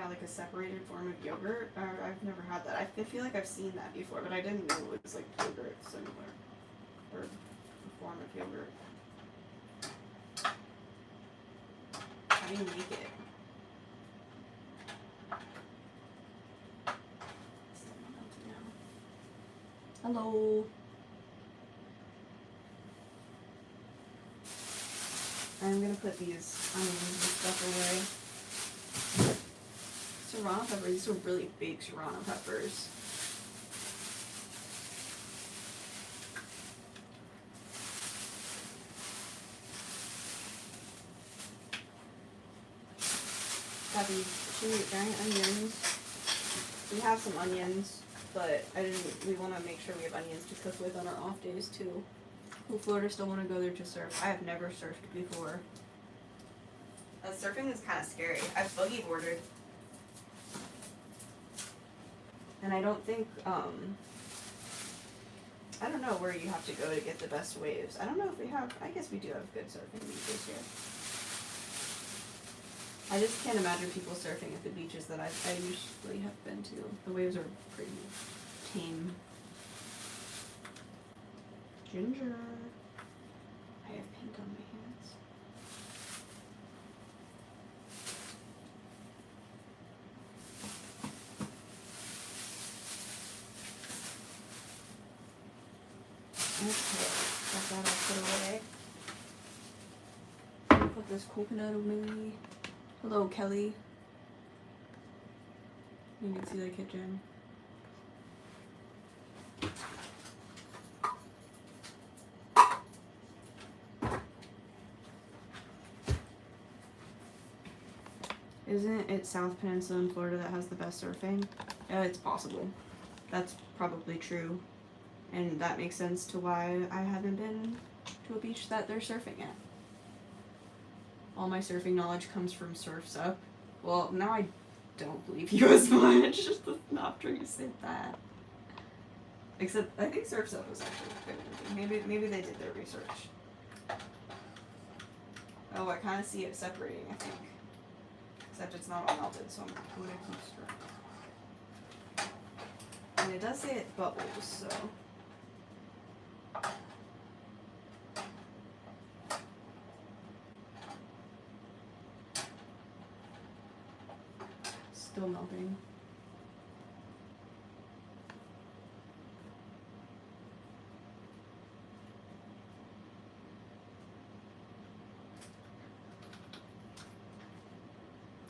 like a separated form of yogurt. I've never had that. I feel like I've seen that before, but I didn't know it was like yogurt similar. Or a form of yogurt. How do you make it? Hello. I'm gonna put these onions and stuff away. Serrano peppers, these are really big serrano peppers. Got these giant onions. We have some onions. But we want to make sure we have onions to cook with on our off days too. Will Florida still want to go there to surf? I have never surfed before. Surfing is kind of scary. I've boogie boarded. And I don't think, I don't know where you have to go to get the best waves. I don't know if we have, I guess we do have good surfing beaches here. I just can't imagine people surfing at the beaches that I usually have been to. The waves are pretty tame. Ginger. I have paint on my hands. Okay, got that all put away. Put this coconut away. Hello, Kelly. You can see the kitchen. Isn't it South Peninsula in Florida that has the best surfing? It's possible. That's probably true. And that makes sense to why I haven't been to a beach that they're surfing at. All my surfing knowledge comes from Surf's Up. Well, now I don't believe you as much after you said that. Except, I think Surf's Up was actually a good movie. Maybe they did their research. Oh, I kind of see it separating, I think. Except it's not all melted, so I'm going to keep stirring. And it does say it bubbles, so... Still melting.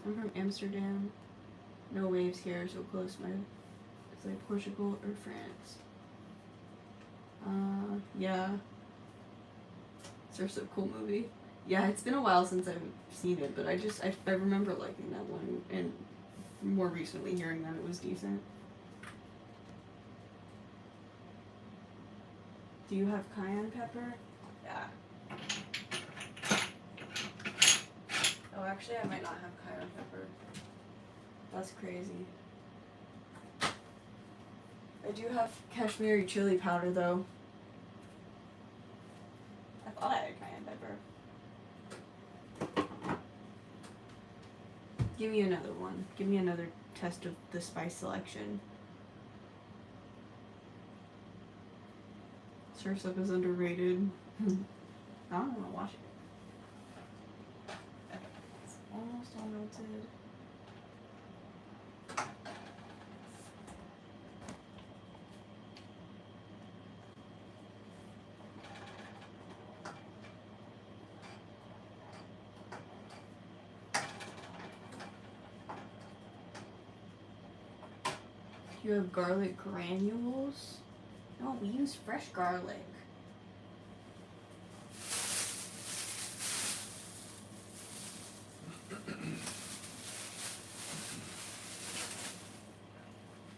I'm from Amsterdam. No waves here, so close. It's like Portugal or France. Yeah. Surf's a cool movie. Yeah, it's been a while since I've seen it, but I remember liking that one, and more recently hearing that it was decent. Do you have cayenne pepper? Yeah. Oh, actually, I might not have cayenne pepper. That's crazy. I do have Kashmiri chili powder, though. I thought I had cayenne pepper. Give me another one. Give me another test of the spice selection. Surf's Up is underrated. I don't want to watch it. Okay, it's almost all melted. You have garlic granules? No, we use fresh garlic.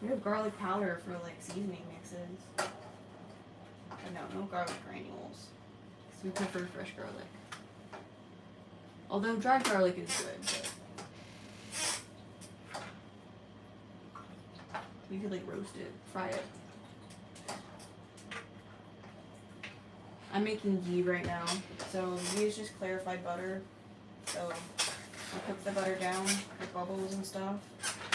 We have garlic powder for like seasoning mixes. But no garlic granules. Because we prefer fresh garlic. Although dry garlic is good, but we could like roast it, fry it. I'm making ghee right now. So ghee is just clarified butter. So you cook the butter down with bubbles and stuff,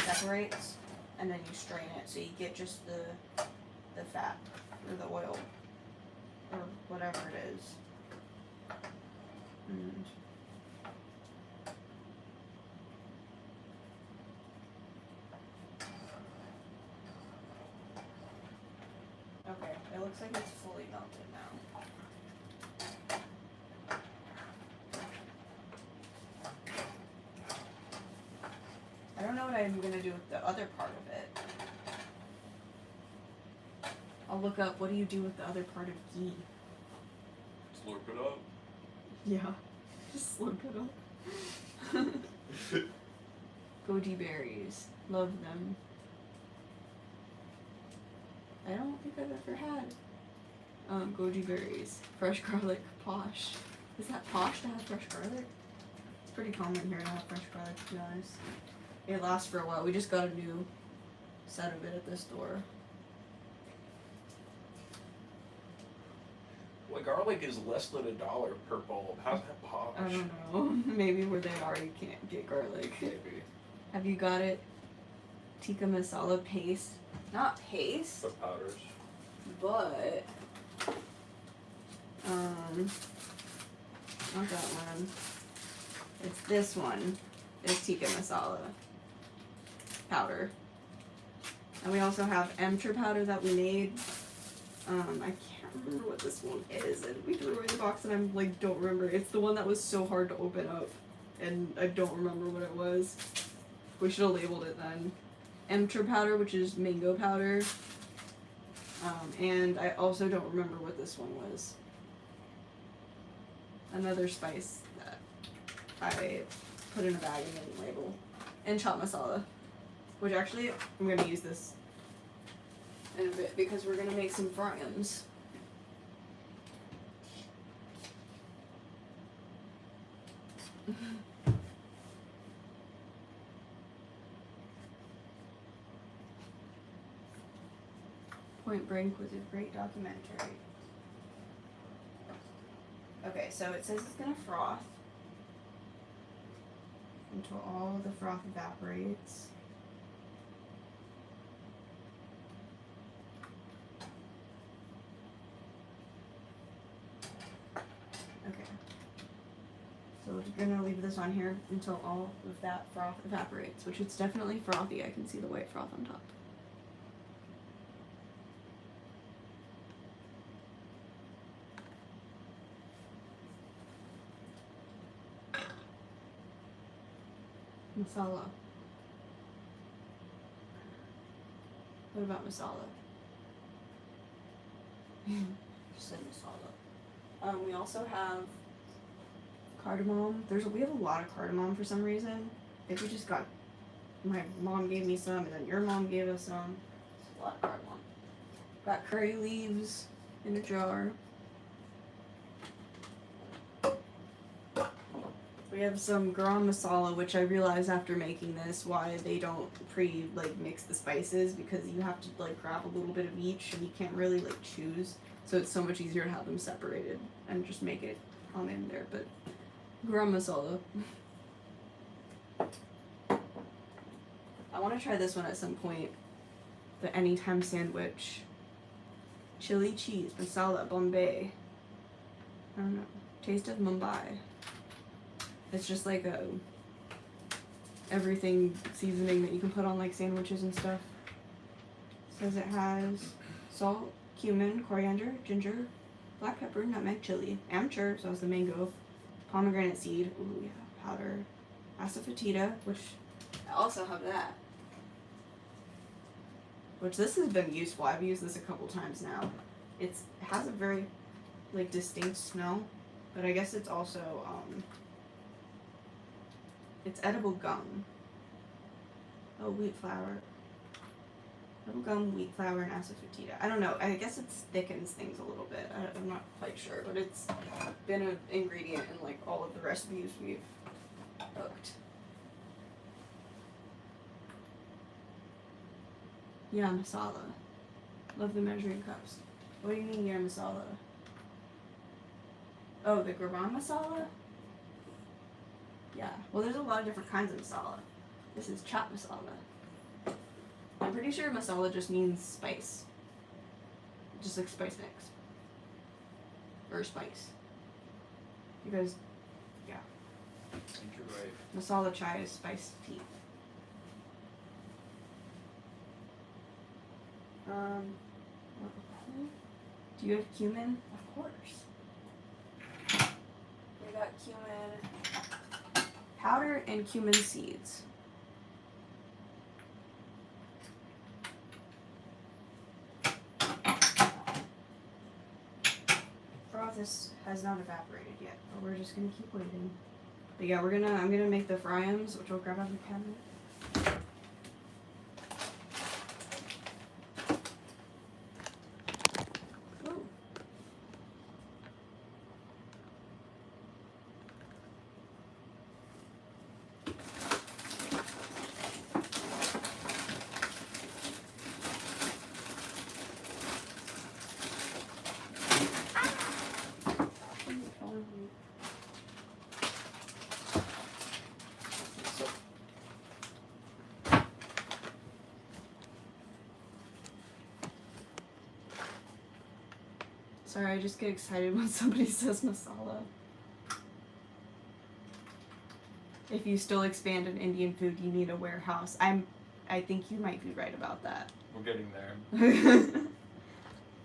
separates, and then you strain it so you get just the fat or the oil or whatever it is. And okay, it looks like it's fully melted now. I don't know what I'm gonna do with the other part of it. I'll look up what do you do with the other part of ghee. Slurp it up. Yeah, just slurp it up. Goji berries, love them. I don't think I've ever had goji berries. Fresh garlic, posh. Is that posh to have fresh garlic? It's pretty common here to have fresh garlic, to be honest. It lasts for a while. We just got a new set of it at the store. Well, garlic is less than $1 per bulb. How's that posh? I don't know. Maybe where they are you can't get garlic. Maybe. Have you got it? Tikka masala paste. Not paste, The powders. but not that one. It's this one. It's tikka masala powder. And we also have emcher powder that we made. I can't remember what this one is, and we threw it in the box, and I'm like, don't remember. It's the one that was so hard to open up, and I don't remember what it was. We should have labeled it then. Emter powder, which is mango powder. And I also don't remember what this one was. Another spice that I put in a bag and didn't label. And chaat masala, which actually I'm gonna use this in a bit because we're gonna make some fryams. Point Break was a great documentary. Okay, so it says it's gonna froth until all the froth evaporates. Okay. So we're gonna leave this on here until all of that froth evaporates, which it's definitely frothy. I can see the white froth on top. Masala. What about masala? Just said masala. We also have cardamom. We have a lot of cardamom for some reason. I think we just got, my mom gave me some, and then your mom gave us some. It's a lot of cardamom. Got curry leaves in a jar. We have some garam masala, which I realized after making this why they don't mix the spices, because you have to grab a little bit of each and you can't really choose. So it's so much easier to have them separated and just make it on in there. But garam masala. I want to try this one at some point. The anytime sandwich. Chili cheese, masala, Bombay. I don't know. Taste of Mumbai. It's just like a everything seasoning that you can put on sandwiches and stuff. It says it has salt, cumin, coriander, ginger, black pepper, nutmeg, chili, amchur, so that's the mango, pomegranate seed, ooh yeah, powder, asafoetida, which I also have that. Which this has been useful. I've used this a couple times now. It has a very distinct smell, but I guess it's also it's edible gum. Oh, wheat flour. Edible gum, wheat flour, and asafoetida. I don't know. I guess it thickens things a little bit. I'm not quite sure, but it's been an ingredient in all of the recipes we've cooked. Yeah, masala. Love the measuring cups. What do you mean, yeah, masala? Oh, the garam masala? Yeah, well, there's a lot of different kinds of masala. This is chaat masala. I'm pretty sure masala just means spice. Just spice mix. Or spice. Because, yeah. I think you're right. Masala chai is spiced tea. Do you have cumin? Of course. We got cumin powder and cumin seeds. This has not evaporated yet, but we're just gonna keep waiting. But yeah, I'm gonna make the fryams, which I'll grab out of the cabinet. Ooh. Sorry, I just get excited when somebody says masala. If you still expand in Indian food, you need a warehouse. I think you might be right about that. We're getting there.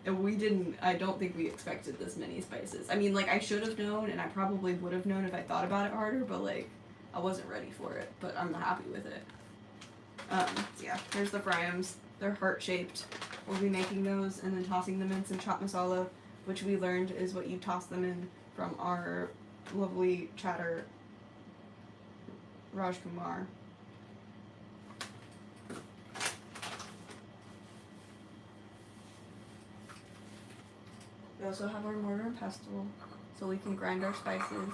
And we didn't, I don't think we expected this many spices. I mean, like, I should have known, and I probably would have known if I thought about it harder, but, like, I wasn't ready for it. But I'm happy with it. So yeah, here's the fryums. They're heart-shaped. We'll be making those and then tossing them in some chaat masala, which we learned is what you toss them in from our lovely chatter, Raj Kumar. We also have our mortar and pestle, so we can grind our spices.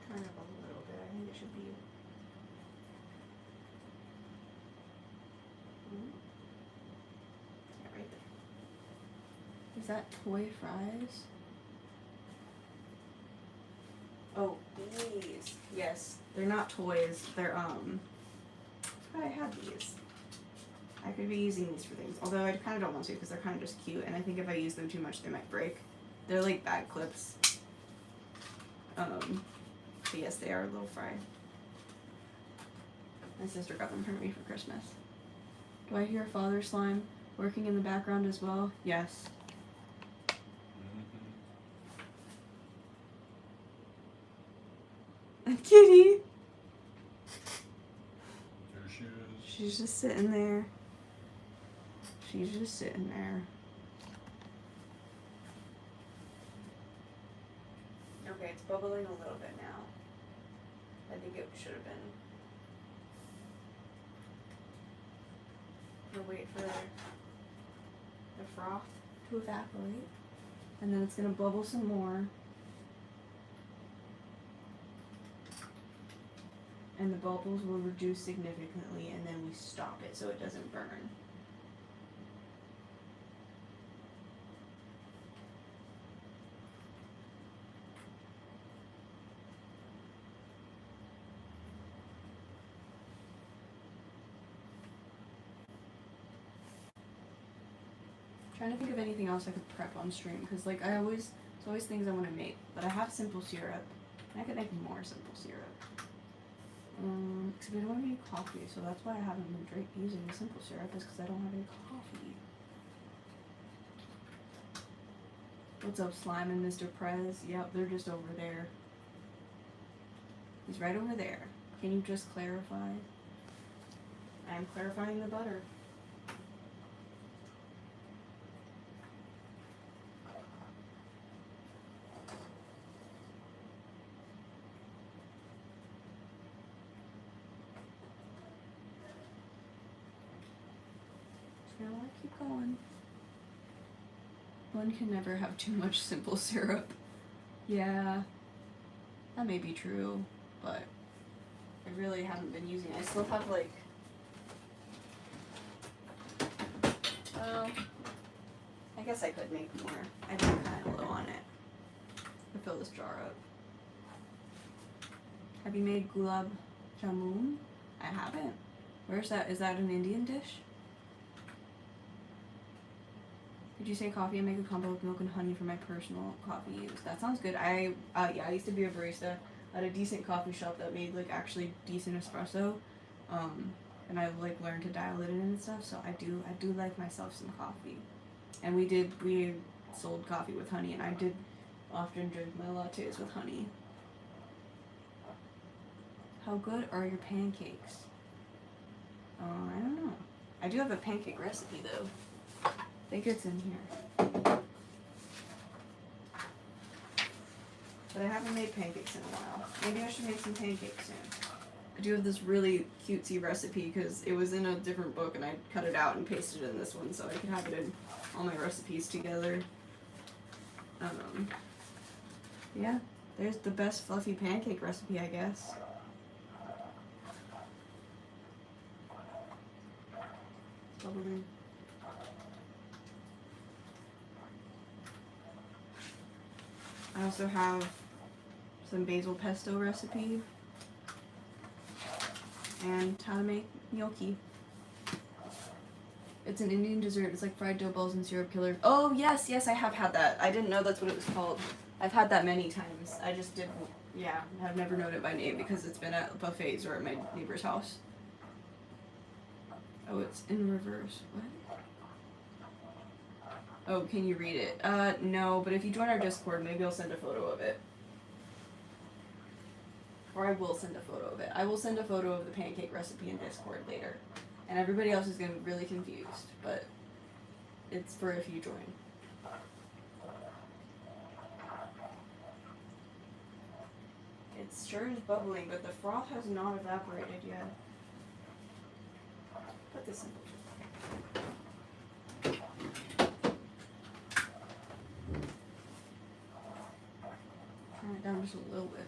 Turn it up a little bit. I think it should be. Yeah, right there. Is that toy fries? Oh, these. Yes, they're not toys. They're I had these. I could be using these for things, although I kind of don't want to because they're kind of just cute, and I think if I use them too much, they might break. They're like bag clips. But yes, they are a little fry. My sister got them for me for Christmas. Do I hear Father Slime working in the background as well? Yes. A kitty! There she is. She's just sitting there. She's just sitting there. Okay, it's bubbling a little bit now. I think it should have been. We'll wait for the froth to evaporate. And then it's gonna bubble some more. And the bubbles will reduce significantly, and then we stop it so it doesn't burn. Trying to think of anything else I could prep on stream, because like there's always things I want to make, but I have simple syrup, and I could make more simple syrup. Because we don't have any coffee, so that's why I haven't been using the simple syrup, is because I don't have any coffee. What's up, Slime and Mr. Prez? Yep, they're just over there. He's right over there. Can you just clarify? I'm clarifying the butter. Now I keep going. One can never have too much simple syrup. Yeah, that may be true, but I really haven't been using it. I still have like, I guess I could make more. I've been kind of low on it. I'll fill this jar up. Have you made gulab jamun? I haven't. Where's that? Is that an Indian dish? Did you say coffee? I make a combo of milk and honey for my personal coffee use. That sounds good. I used to be a barista at a decent coffee shop that made like actually decent espresso, and I like learned to dial it in and stuff. So I do like myself some coffee, and we sold coffee with honey, and I did often drink my lattes with honey. How good are your pancakes? I don't know. I do have a pancake recipe though. I think it's in here. But I haven't made pancakes in a while. Maybe I should make some pancakes soon. I do have this really cutesy recipe because it was in a different book and I cut it out and pasted it in this one so I could have it in all my recipes together. Yeah, there's the best fluffy pancake recipe, I guess. bubbling. I also have some basil pesto recipe and how to make gnocchi. It's an Indian dessert. It's like fried dough balls and syrup killer. Oh yes, yes, I have had that. I didn't know that's what it was called. I've had that many times. I just didn't. Yeah, I've never known it by name because it's been at buffets or at my neighbor's house. Oh, it's in reverse. What? Oh, can you read it? No, but if you join our Discord, maybe I'll send a photo of it. Or I will send a photo of it. I will send a photo of the pancake recipe in Discord later. And everybody else is going to be really confused, but it's for if you join. It sure is bubbling, but the froth has not evaporated yet. Put this in. Turn it down just a little bit.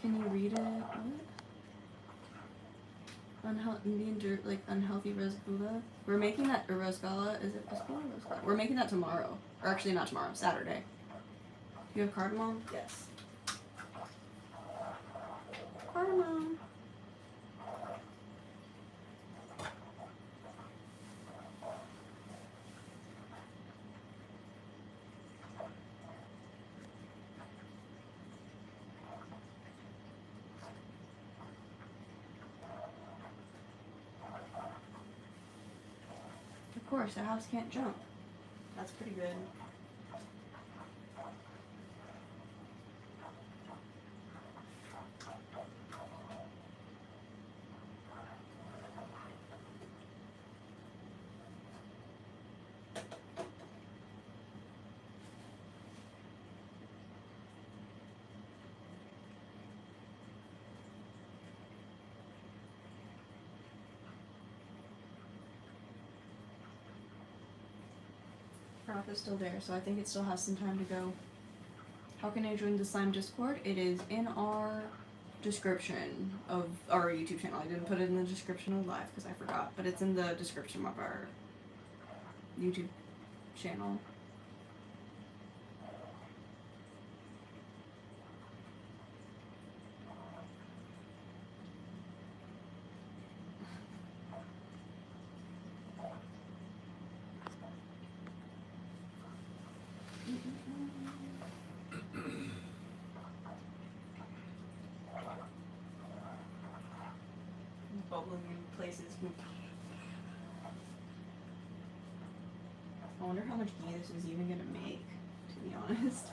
Can you read it? What? Indian dirt, like unhealthy rasgula. We're making that, or rasgala. Is it rasgula or rasgala? We're making that tomorrow. Or actually, not tomorrow. Saturday. Do you have cardamom? Yes. Cardamom. Of course, a house can't jump. That's pretty good. Froth is still there, so I think it still has some time to go. How can I join the slime Discord? It is in our description of our YouTube channel. I didn't put it in the description of live because I forgot, but it's in the description of our YouTube channel. Bubbling in places. I wonder how much ghee this is even gonna make, to be honest.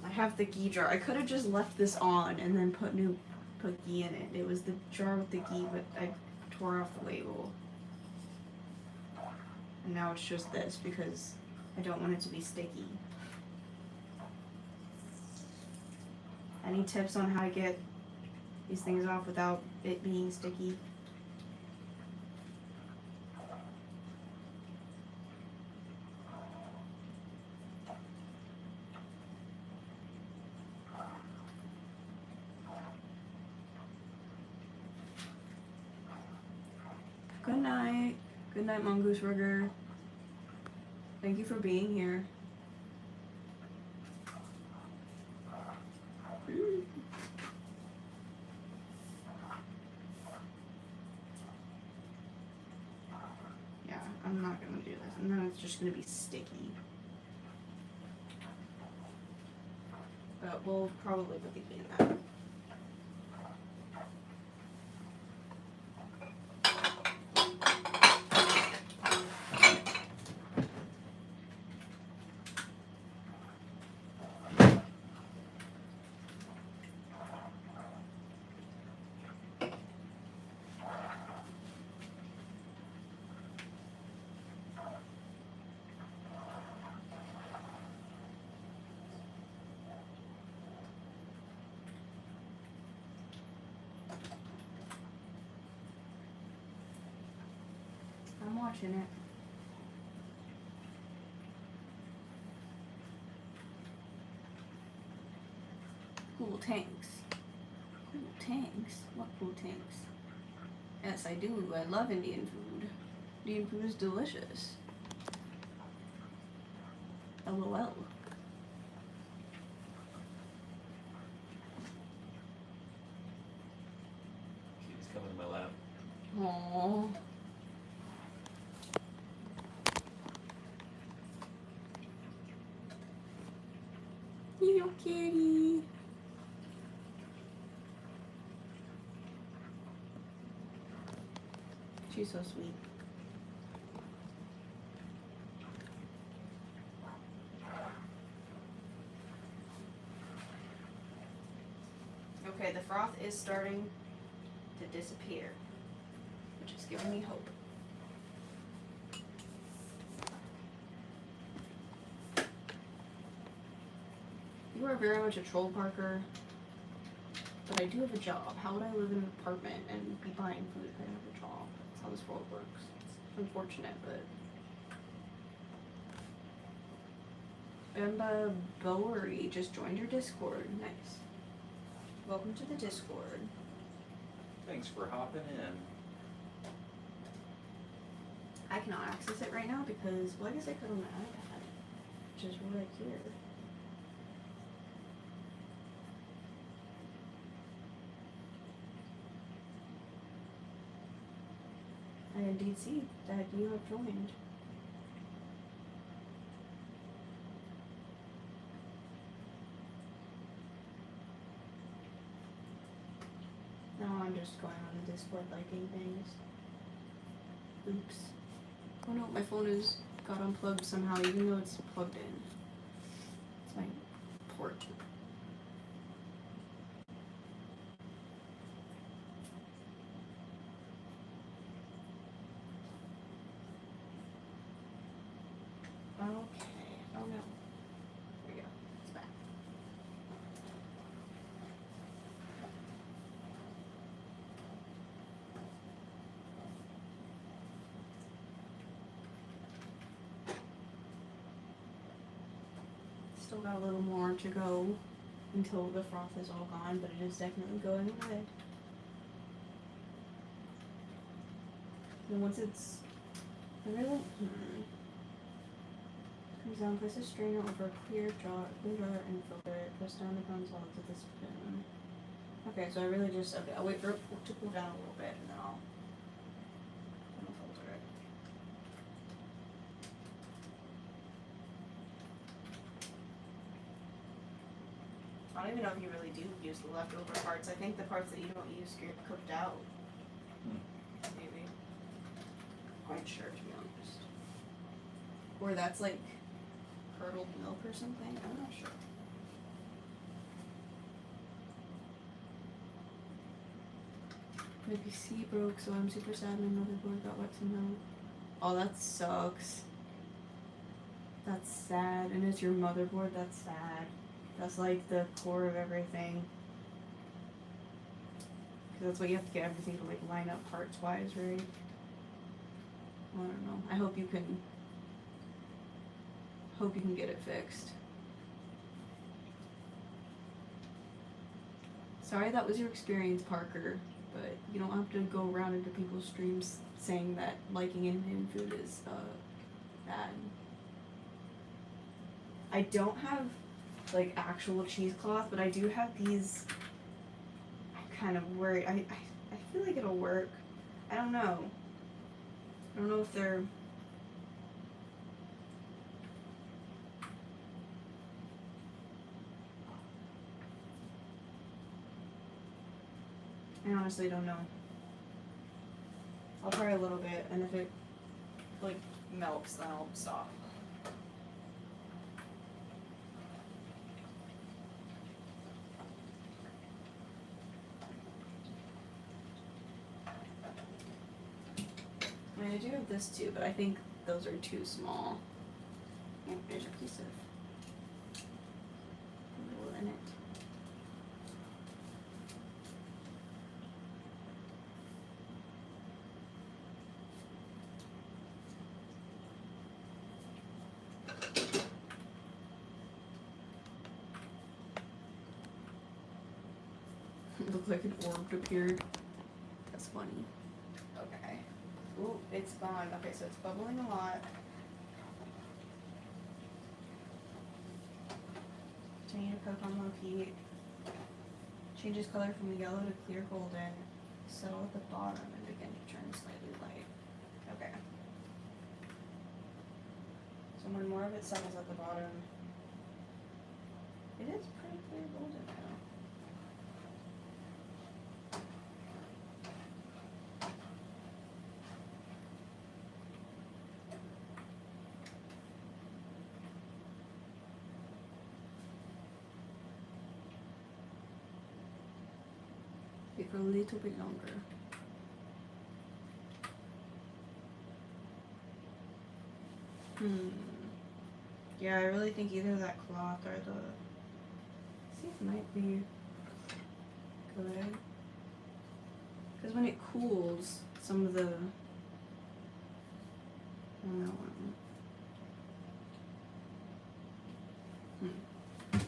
I have the ghee jar. I could have just left this on and then put ghee in it. It was the jar with the ghee, but I tore off the label. And now it's just this because I don't want it to be sticky. Any tips on how to get these things off without it being sticky? Good night. Good night, Mongoose Burger. Thank you for being here. Yeah, I'm not gonna do this. And then it's just gonna be sticky. But we'll probably put the ghee in that. I'm watching it. Cool tanks. Cool tanks? What cool tanks? Yes, I do. I love Indian food. Indian food is delicious. LOL. She's coming to my lap. Aww. Little kitty. She's so sweet. Okay, the froth is starting to disappear, which is giving me hope. You are very much a troll, Parker. But I do have a job. How would I live in an apartment and be buying food if I didn't have a job? That's how this world works. It's unfortunate, but... Bemba Bowery just joined your Discord. Nice. Welcome to the Discord. Thanks for hopping in. I cannot access it right now because, well, I guess I could on my iPad, which is right here. I indeed see that you have joined. Now I'm just going on the Discord liking things. Oops. Oh no, my phone is got unplugged somehow, even though it's plugged in. It's my port. Okay. Oh no. There we go. It's back. Still got a little more to go until the froth is all gone, but it is definitely going away. And once it's, I really, comes down, place a strainer over a clear jar, and filter it. Press down the pound solids with a spoon. Okay, so I really just, okay, I'll wait for it to cool down a little bit, and then I'll filter it. I don't even know if you really do use the leftover parts. I think the parts that you don't use get cooked out. Maybe. Quite sure, to be honest. Or that's like curdled milk or something. I'm not sure. My PC broke, so I'm super sad my motherboard got wet somehow. Oh, that sucks. That's sad. And it's your motherboard, that's sad. That's like the core of everything. Because that's what you have to get everything to like line up parts wise, right? I don't know. I hope you can get it fixed. Sorry that was your experience, Parker, but you don't have to go around into people's streams saying that liking Indian food is bad. I don't have like actual cheesecloth, but I do have these. I'm kind of worried. I feel like it'll work. I don't know. I don't know if they're. I honestly don't know. I'll try a little bit, and if it like melts, then I'll stop. I mean, I do have this too, but I think those are too small. Oh, there's a piece of wool in it. looked like an orb appeared. That's funny. Okay. Ooh, it's gone. Okay, so it's bubbling a lot. Continue to cook on low heat. Changes color from yellow to clear golden. Settle at the bottom and begin to turn slightly light. Okay. So when more of it settles at the bottom, it is pretty clear golden now. Wait for a little bit longer. Yeah, I really think either that cloth or the... See, it might be good. Because when it cools, some of the... I don't know. I'm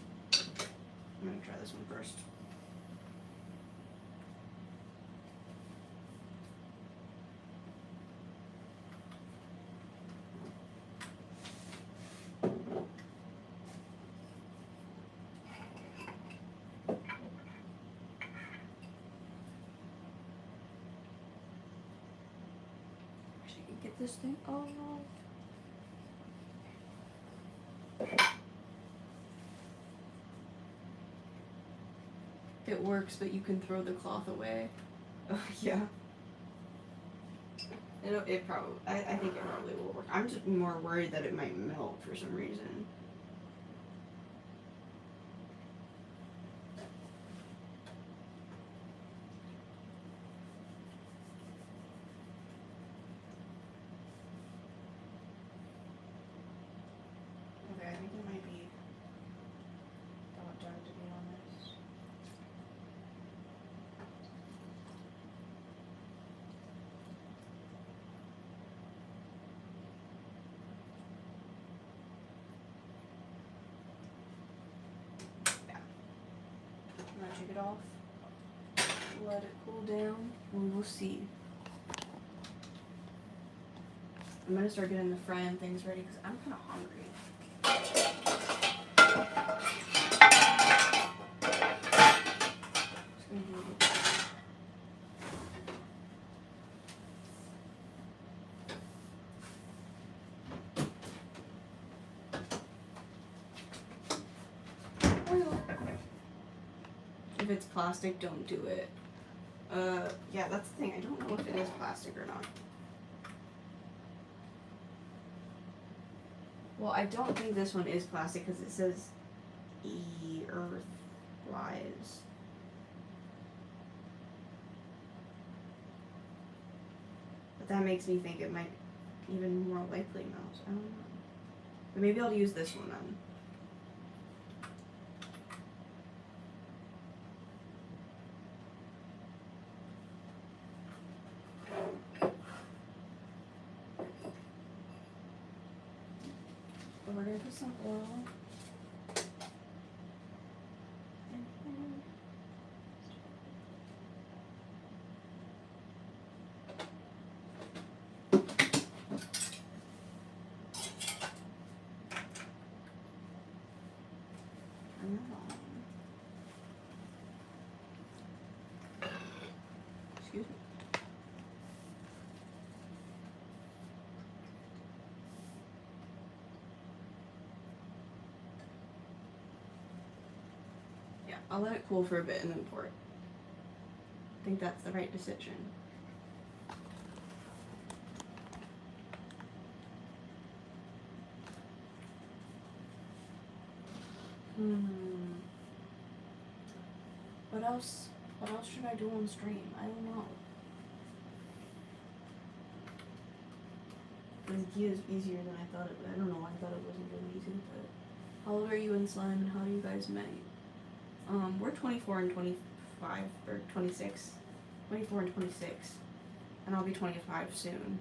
gonna try this one first. Wish I could get this thing off. It works, but you can throw the cloth away. Oh, yeah. It probably, I think it probably will work. I'm just more worried that it might melt for some reason. Okay, I think it might be about done, to be honest. Yeah. I'm gonna take it off. Let it cool down, and we'll see. I'm gonna start getting the frying things ready because I'm kind of hungry. Just gonna do a little bit. Oil. If it's plastic, don't do it. Yeah, that's the thing. I don't know if it is plastic or not. Well, I don't think this one is plastic because it says Earth Wise. But that makes me think it might even more likely melt. I don't know. But maybe I'll use this one then. We're gonna put some oil. Turn that on. Excuse me. Yeah, I'll let it cool for a bit and then pour it. I think that's the right decision. What else? What else should I do on stream? I don't know. This ghee is easier than I thought it would. I don't know why I thought it wasn't really easy, but how old are you in slime and how do you guys met? We're 24 and 25 or 26. 24 and 26. And I'll be 25 soon.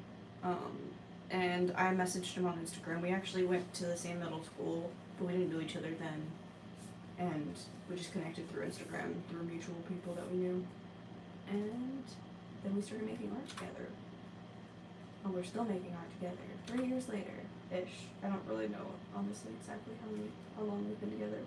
And I messaged him on Instagram. We actually went to the same middle school, but we didn't know each other then. and we just connected through Instagram through mutual people that we knew, and then we started making art together. And we're still making art together 3 years later ish. I don't really know honestly exactly how long we've been together.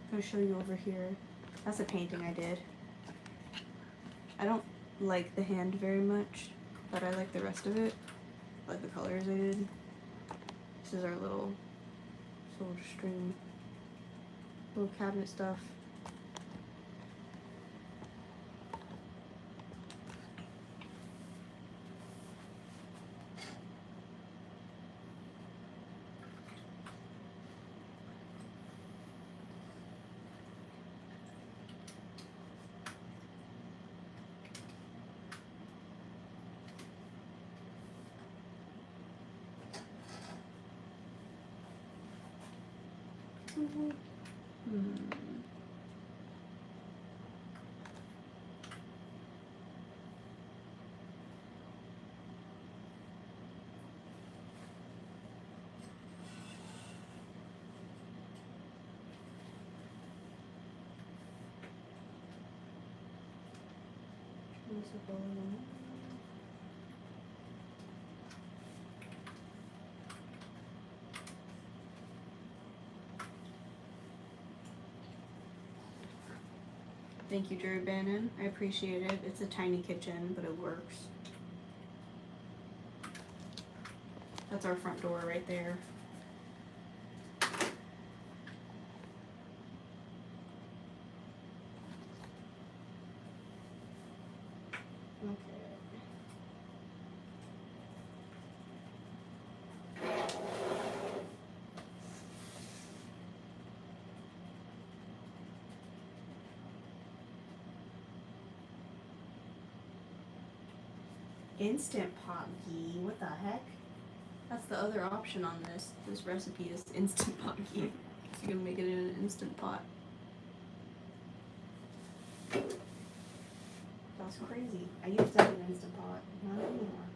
I'm gonna show you over here. That's a painting I did. I don't like the hand very much, but I like the rest of it. I like the colors I did. This is our little string, little cabinet stuff. Thank you, Jerry Bannon. I appreciate it. It's a tiny kitchen, but it works. That's our front door right there. Instant pot ghee. What the heck? That's the other option on this recipe is instant pot ghee. So you're gonna make it in an instant pot. That's crazy. I used to have an instant pot. Not anymore.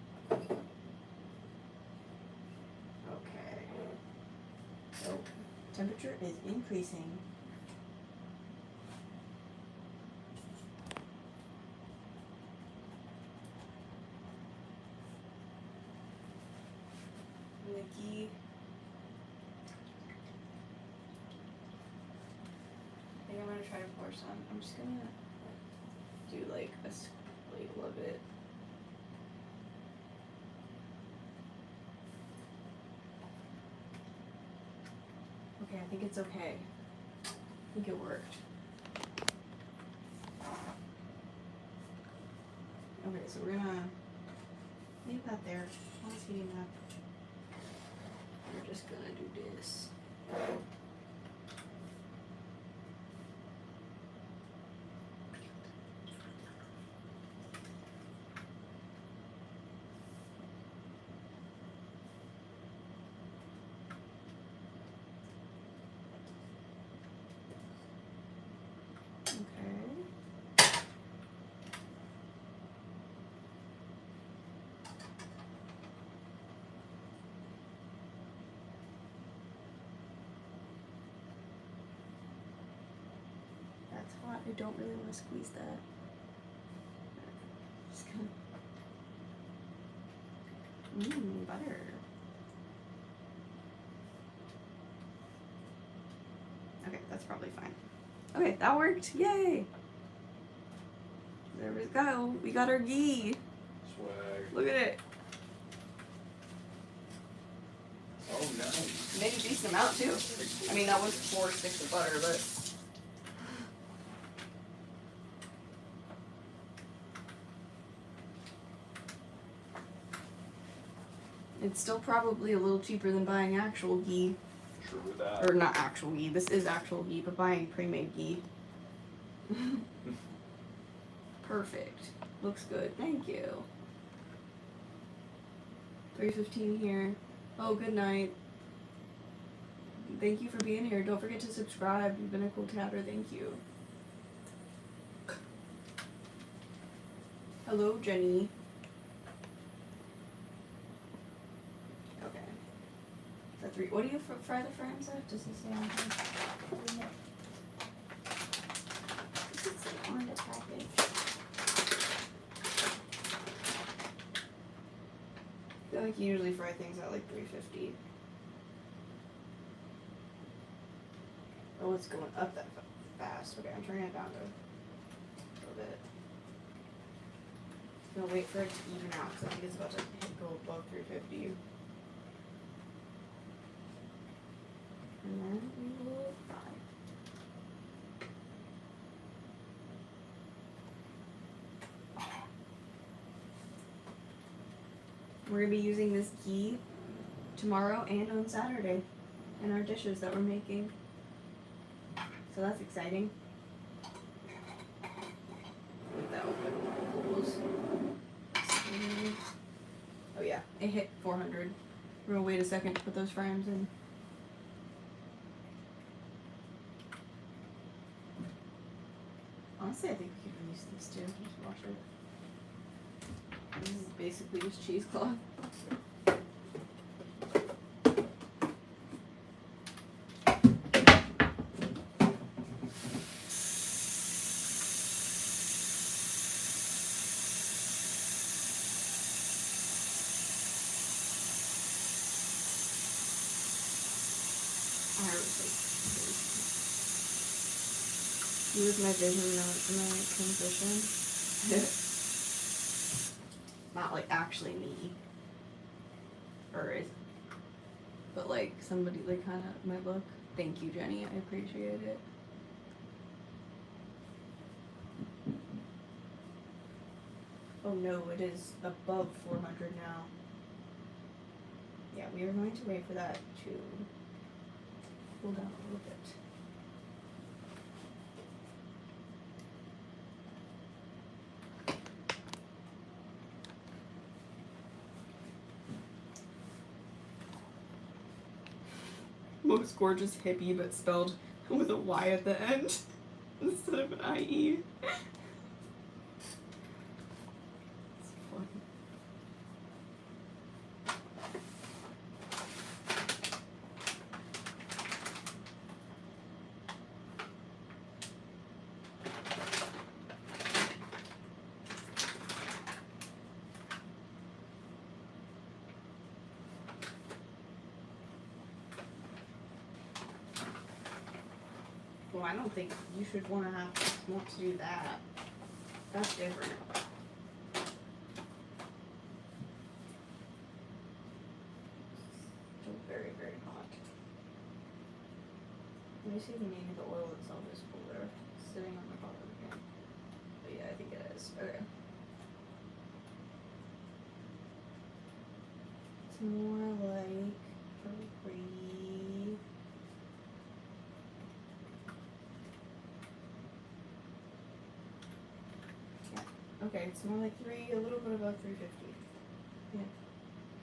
Okay. So temperature is increasing. Ghee. I think I'm gonna try to pour some. I'm just gonna do like a ladle of it. Okay, I think it's okay. I think it worked. Okay, so we're gonna leave that there. While it's heating up. We're just gonna do this. Okay. That's hot. I don't really want to squeeze that. Just gonna. Butter. Okay, that's probably fine. Okay, that worked. Yay! There we go. We got our ghee. Swag. Look at it. Oh, nice. Made a decent amount too. I mean, that was 4 sticks of butter, but. It's still probably a little cheaper than buying actual ghee. True that. Or not actual ghee, this is actual ghee, but buying pre-made ghee. Perfect. Looks good. Thank you. 3:15 here. Oh, good night. Thank you for being here. Don't forget to subscribe. You've been a cool chatter. Thank you. Hello, Jenny. Okay. The three. What do you fry the frames at? Does it say on here? Does it say on the package? I feel like you usually fry things at like 350. Oh, it's going up that fast. Okay, I'm turning it down to a little bit. I'm gonna wait for it to even out because I think it's about to go above 350. And then we will fry. We're gonna be using this ghee tomorrow and on Saturday in our dishes that we're making. So that's exciting. Leave that open. Close. Oh yeah, it hit 400. We're gonna wait a second to put those frames in. Honestly, I think we could release these too. Just wash it. This is basically just cheesecloth. You was my vision note for my transition. Not like actually me. Or is, but like somebody like kind of my book. Thank you, Jenny. I appreciate it. Oh no, it is above 400 now. Yeah, we are going to wait for that to cool down a little bit. Most gorgeous hippie, but spelled with a Y at the end instead of an IE. It's funny. Well, I don't think you should want to do that. That's different. Still very, very hot. Let me see if maybe the oil itself is cooler. It's sitting on the bottom again. But yeah, I think it is. Okay. It's more like three. Okay, it's more like a little bit above 350. Yeah.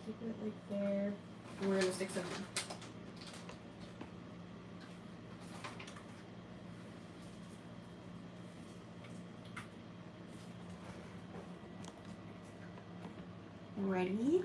Keep it like there. And we're gonna stick some in. Ready?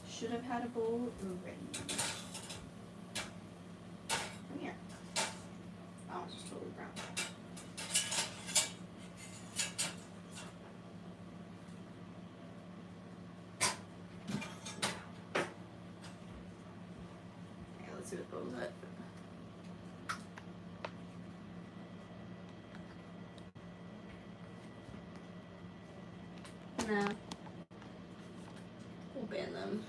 Should have had a bowl already. Come here. Oh, it's just totally brown. Okay, let's see what bowl's at. Nah. We'll ban them.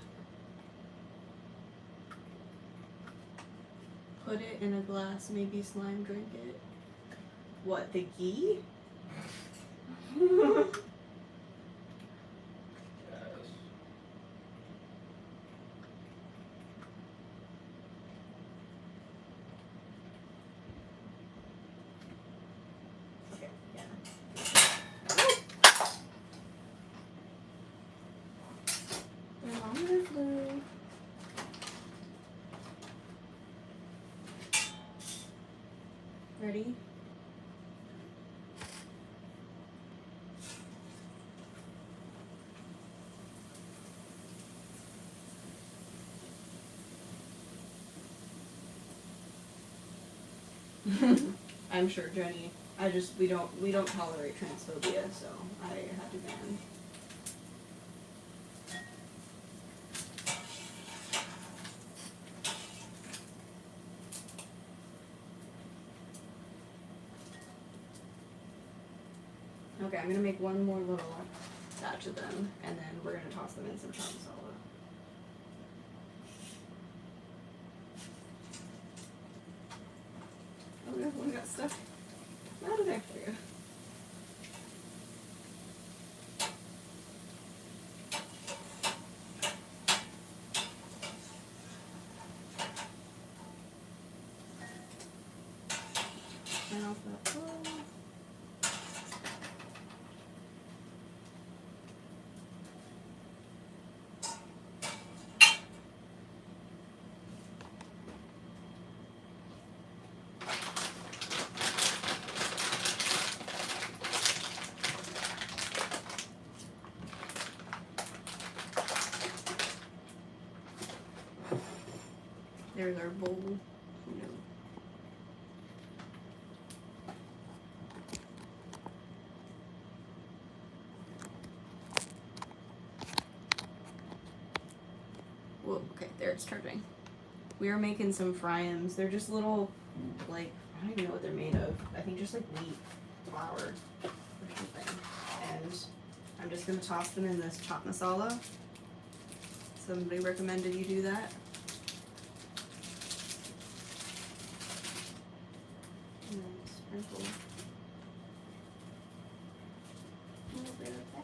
Put it in a glass, maybe slime drink it. What, the ghee? Yes. Okay, yeah. Thermometer flew. Ready? I'm sure, Jenny. We don't tolerate transphobia, so I had to ban. Okay, I'm gonna make one more little batch of them, and then we're gonna toss them in some chopped masala. Oh no, one got stuck out of there. There we go. Turn off that flow. There's our bowl. No. Whoa, okay, there it's turning. We are making some fryums. They're just little, like, I don't even know what they're made of. I think just like wheat flour or something. And I'm just gonna toss them in this chopped masala. Somebody recommended you do that. And then sprinkle a little bit of that.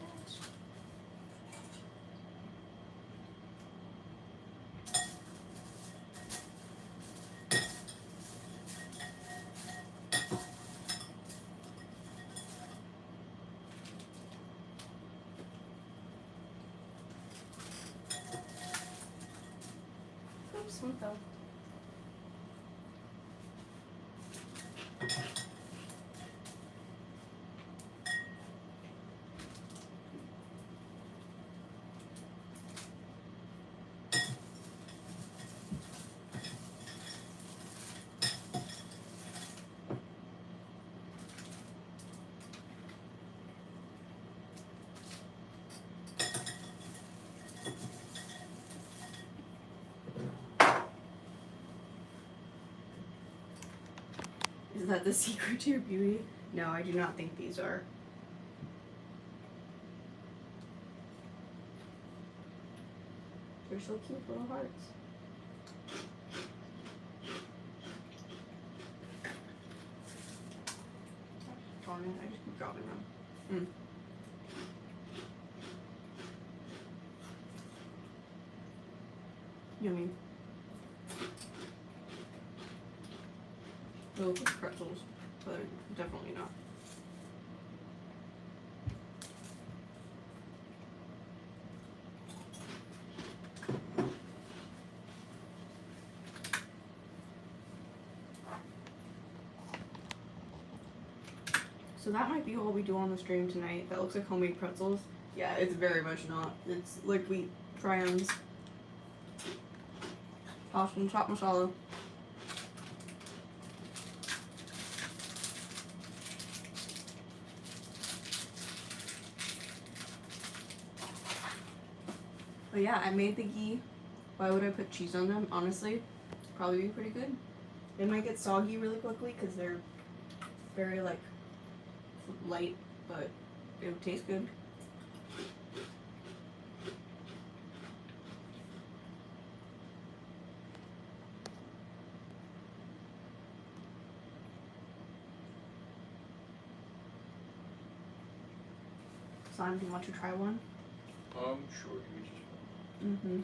Oops, one fell. Is that the secret to your beauty? No, I do not think these are. They're so cute, little hearts. Darn it, I just keep dropping them. Yummy. They look like pretzels, but definitely not. So that might be all we do on the stream tonight. That looks like homemade pretzels. Yeah, it's very much not. It's like wheat fryums. Tossed in chopped masala. But yeah, I made the ghee. Why would I put cheese on them? Honestly, probably be pretty good. They might get soggy really quickly because they're very like light, but it would taste good. time. Do you want to try one? Sure. Give me just Mm-hmm.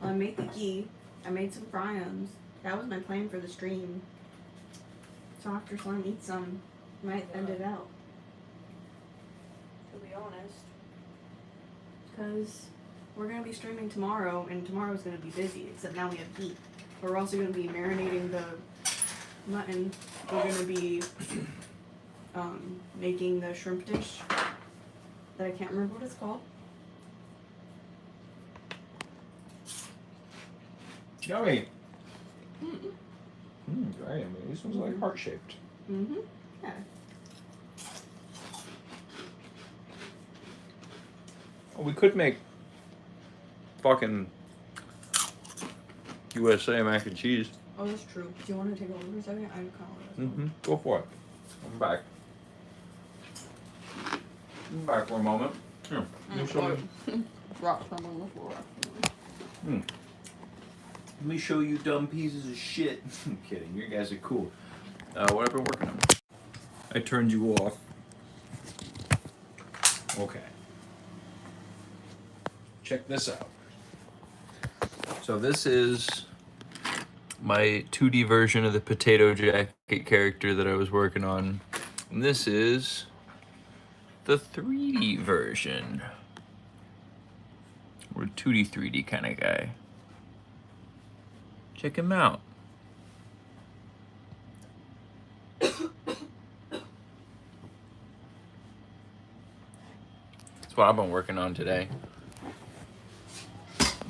Well, I made the ghee. I made some fry-ums. That was my plan for the stream. So after Slime eats some, might end it out. To be honest. Because we're going to be streaming tomorrow, and tomorrow's going to be busy, except now we have ghee. But we're also going to be marinating the mutton. We're going to be making the shrimp dish that I can't remember what it's called. Yummy. Mm-mm. Very yummy. This one's like heart shaped. Mm-hmm. Yeah. We could make fucking USA mac and cheese. Oh, that's true. Do you want to take over for a second? I kind of want Mm-hmm. Go for it. I'm back. I'm back for a moment. Here. Let me show you. Drop some on the floor. Let me show you dumb pieces of shit. I'm kidding. You guys are cool. What I've been working on. I turned you off. Okay. Check this out. So this is my 2D version of the potato jacket character that I was working on. And this is the 3D version. We're a 2D, 3D kind of guy. Check him out. That's what I've been working on today.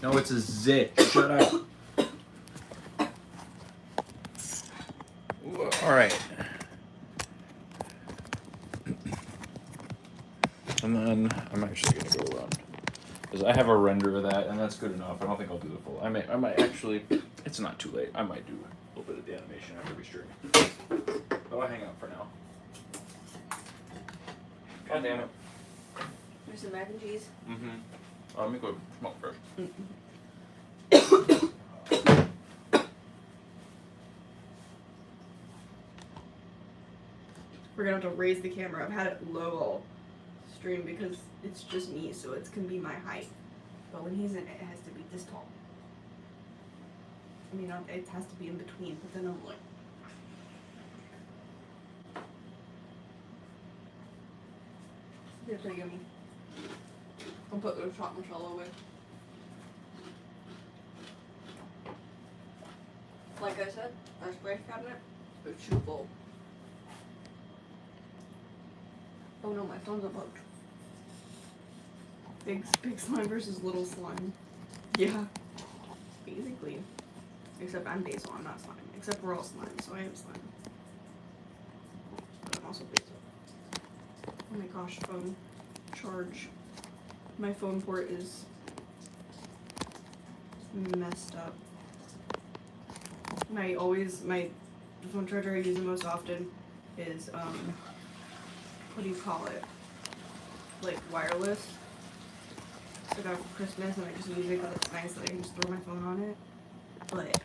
No, it's a zit. Shut up. All right. And then I'm actually gonna go around because I have a render of that, and that's good enough. I don't think I'll do the full. I might actually. It's not too late. I might do a little bit of the animation after we stream. But I'll hang out for now. God damn it. There's some mac and cheese. Mm-hmm. Let me go smoke first. We're gonna have to raise the camera. I've had it low all stream because it's just me, so it's gonna be my height. But when he's in it, it has to be this tall. I mean, it has to be in between, but then I'm like. They're pretty yummy. I'll put the chopped marshmallow away. Like I said, our spice cabinet is too full. Oh no, my phone's unplugged. Big slime versus little slime. Yeah. Basically. Except I'm basil, I'm not slime. Except we're all slime, so I am slime. But I'm also basil. Oh my gosh, phone charge. My phone port is messed up. My phone charger I use the most often is what do you call it? Like wireless. So I got it for Christmas and I just use it because it's nice that I can just throw my phone on it. But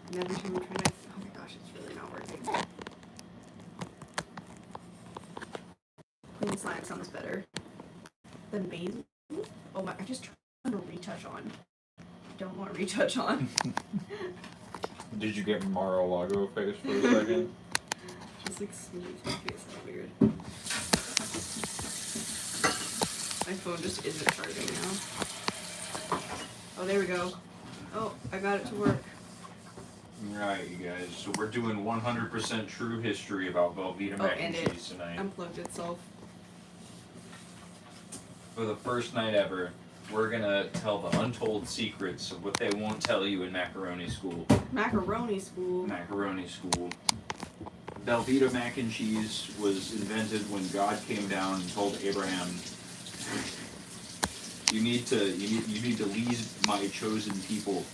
and every time I'm trying to, oh my gosh, it's really not working. Clean slime sounds better than basil. Oh my, I just turned a retouch on. I don't want retouch on. Did you get Mar-a-Lago face for a second? Just like smooth my face, that's weird. My phone just isn't charging now. Oh, there we go. Oh, I got it to work. Right, you guys. So we're doing 100% true history about Velveeta mac and and cheese tonight. Unplugged itself. For the first night ever, we're gonna tell the untold secrets of what they won't tell you in macaroni school. Macaroni school. Macaroni school. Velveeta mac and cheese was invented when God came down and told Abraham, you need to lead my chosen people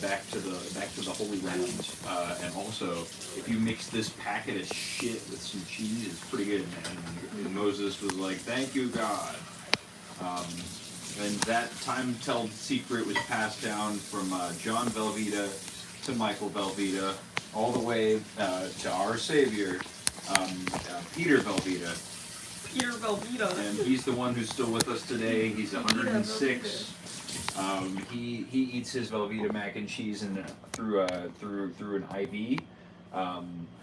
back to the Holy Land, and also if you mix this packet of shit with some cheese, it's pretty good, man. And Moses was like, "Thank you, God." And that time-told secret was passed down from John Velveeta to Michael Velveeta, all the way to our Savior, Peter Velveeta. Peter Velveeta. And he's the one who's still with us today. He's 106. He eats his Velveeta mac and cheese through an IV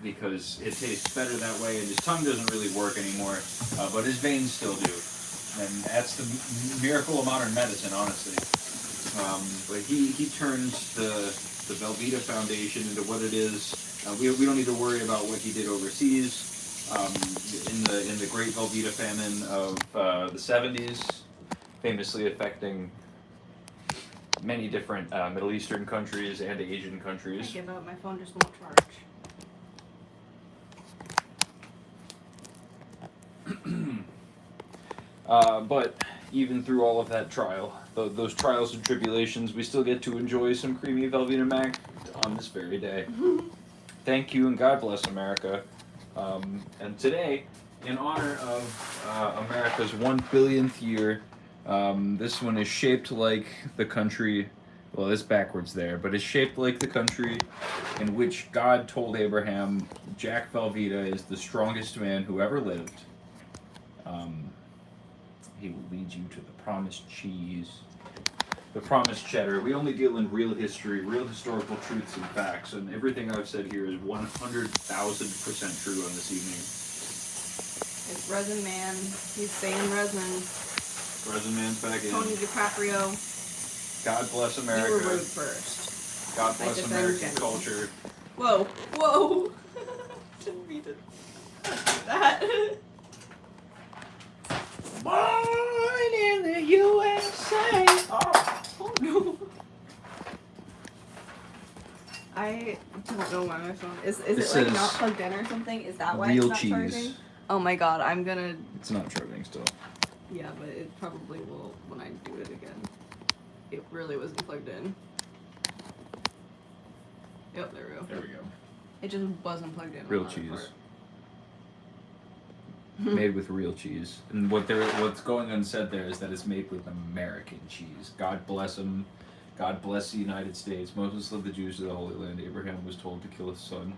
because it tastes better that way, and his tongue doesn't really work anymore, but his veins still do, and that's the miracle of modern medicine, honestly. But he turns the Velveeta Foundation into what it is. We don't need to worry about what he did overseas. In the Great Velveeta famine of the 70s, famously affecting many different Middle Eastern countries and Asian countries. I give up. My phone just won't charge. But even through all of that trial, those trials and tribulations, we still get to enjoy some creamy Velveeta mac on this very day. Thank you, and God bless America. And today, in honor of America's 1 billionth year, this one is shaped like the country, well, it's backwards there, but it's shaped like the country in which God told Abraham, Jack Velveeta is the strongest man who ever lived. He will lead you to the promised cheese, the promised cheddar. We only deal in real history, real historical truths and facts, and everything I've said here is 100,000% true on this evening. It's Resin Man. He's saying resin. Resin Man's back in. Tony DiCaprio. God bless America. You were rude first. God bless defend American Jenny. culture. Whoa. Whoa. Didn't mean to do that. Born in the USA. Oh no. I don't know why my phone is This it like is not plugged in or something? Is that why real it's not cheese. charging? Oh my god, I'm gonna. It's not charging still. Yeah, but it probably will when I do it again. It really wasn't plugged in. Yep, there we go. There we go. It just wasn't plugged in. Real on that cheese. part. Made with real cheese. And what's going unsaid there is that it's made with American cheese. God bless them. God bless the United States. Moses led the Jews to the Holy Land. Abraham was told to kill his son.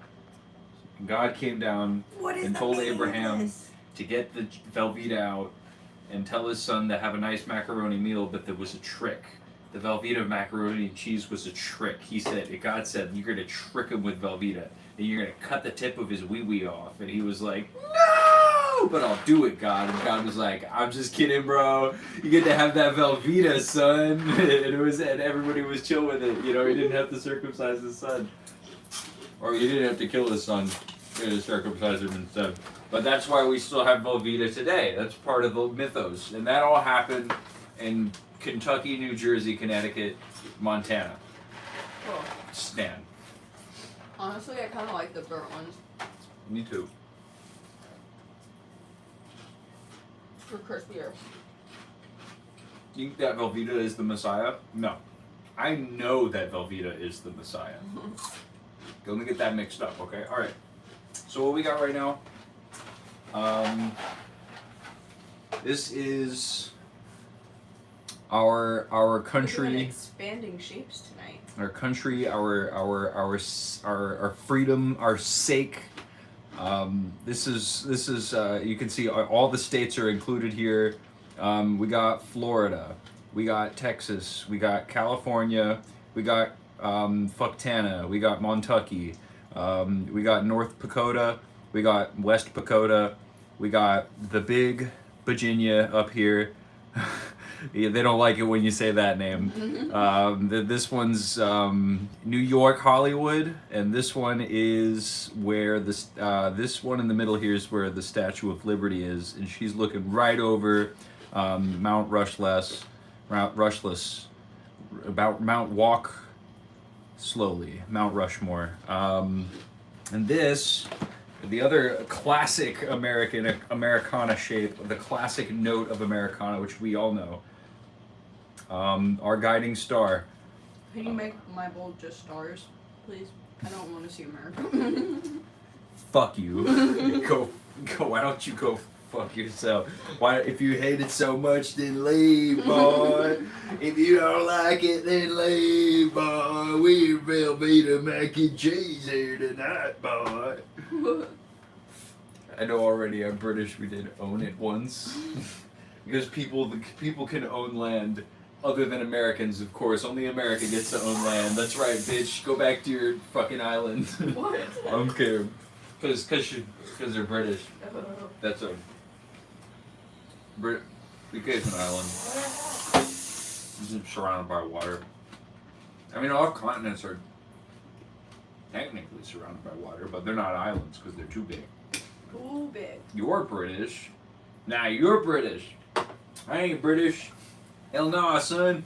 God came down and told Abraham to get the Velveeta out and tell his son to have a nice macaroni meal, but there was a trick. The Velveeta macaroni and cheese was a trick. God said, you're going to trick him with Velveeta, and you're going to cut the tip of his wee-wee off. And he was like, no, but I'll do it, God. And God was like, I'm just kidding, bro. You get to have that Velveeta, son. and everybody was chill with it. You know, he didn't have to circumcise his son. Or he didn't have to kill his son. He had to circumcise him instead. But that's why we still have Velveeta today. That's part of the mythos. And that all happened in Kentucky, New Jersey, Connecticut, Montana. Cool. Stan. Honestly, I kind of like the burnt ones. Me too. They're crispier. You think that Velveeta is the Messiah? No. I know that Velveeta is the Messiah. Don't get that mixed up, okay? All right. So what we got right now? This is our We're doing country. expanding shapes tonight. Our country, our freedom, our sake. This is you can see all the states are included here. We got Florida, we got Texas, we got California, we got Fucktana, we got Montucky, we got North Dakota, we got West Dakota, we got the big Virginia up here. Yeah, they don't like it when you say that name. This one's New York, Hollywood, and this one is where this one in the middle here is where the Statue of Liberty is, and she's looking right over Mount Rushless, about Mount Walk Slowly, Mount Rushmore, and this. The other classic Americana shape, the classic note of Americana, which we all know. Our guiding star. Can you make my bowl just stars, please? I don't want to see America. Fuck you. Go. Why don't you go fuck yourself? Why? If you hate it so much, then leave, boy. If you don't like it, then leave, boy. We Velveeta mac and cheese here tonight, boy. I know already. I'm British. We did own it once. Because people can own land other than Americans, of course. Only America gets to own land. That's right, bitch. Go back to your fucking island. What? I don't care. Because they're British. That's a... UK's an island. It's surrounded by water. I mean, all continents are technically surrounded by water, but they're not islands because they're too big. Too big. You're British. Nah, you're British. I ain't British. Hell no, son.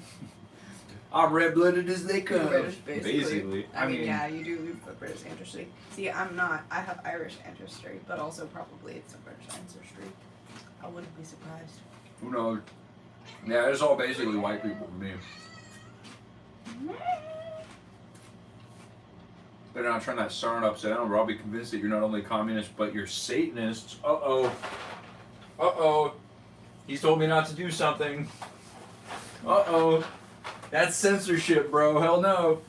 I'm red-blooded as they come. British, basically. I mean, mean, yeah, you do have a British ancestry. See, I'm not. I have Irish ancestry, but also probably it's a British ancestry. I wouldn't be surprised. who knows? Yeah, it's all basically white people for me. Better not turn that sign upside down, or I'll be convinced that you're not only communists, but you're Satanists. Uh-oh. Uh-oh. He's told me not to do something. Uh-oh. That's censorship, bro. Hell no.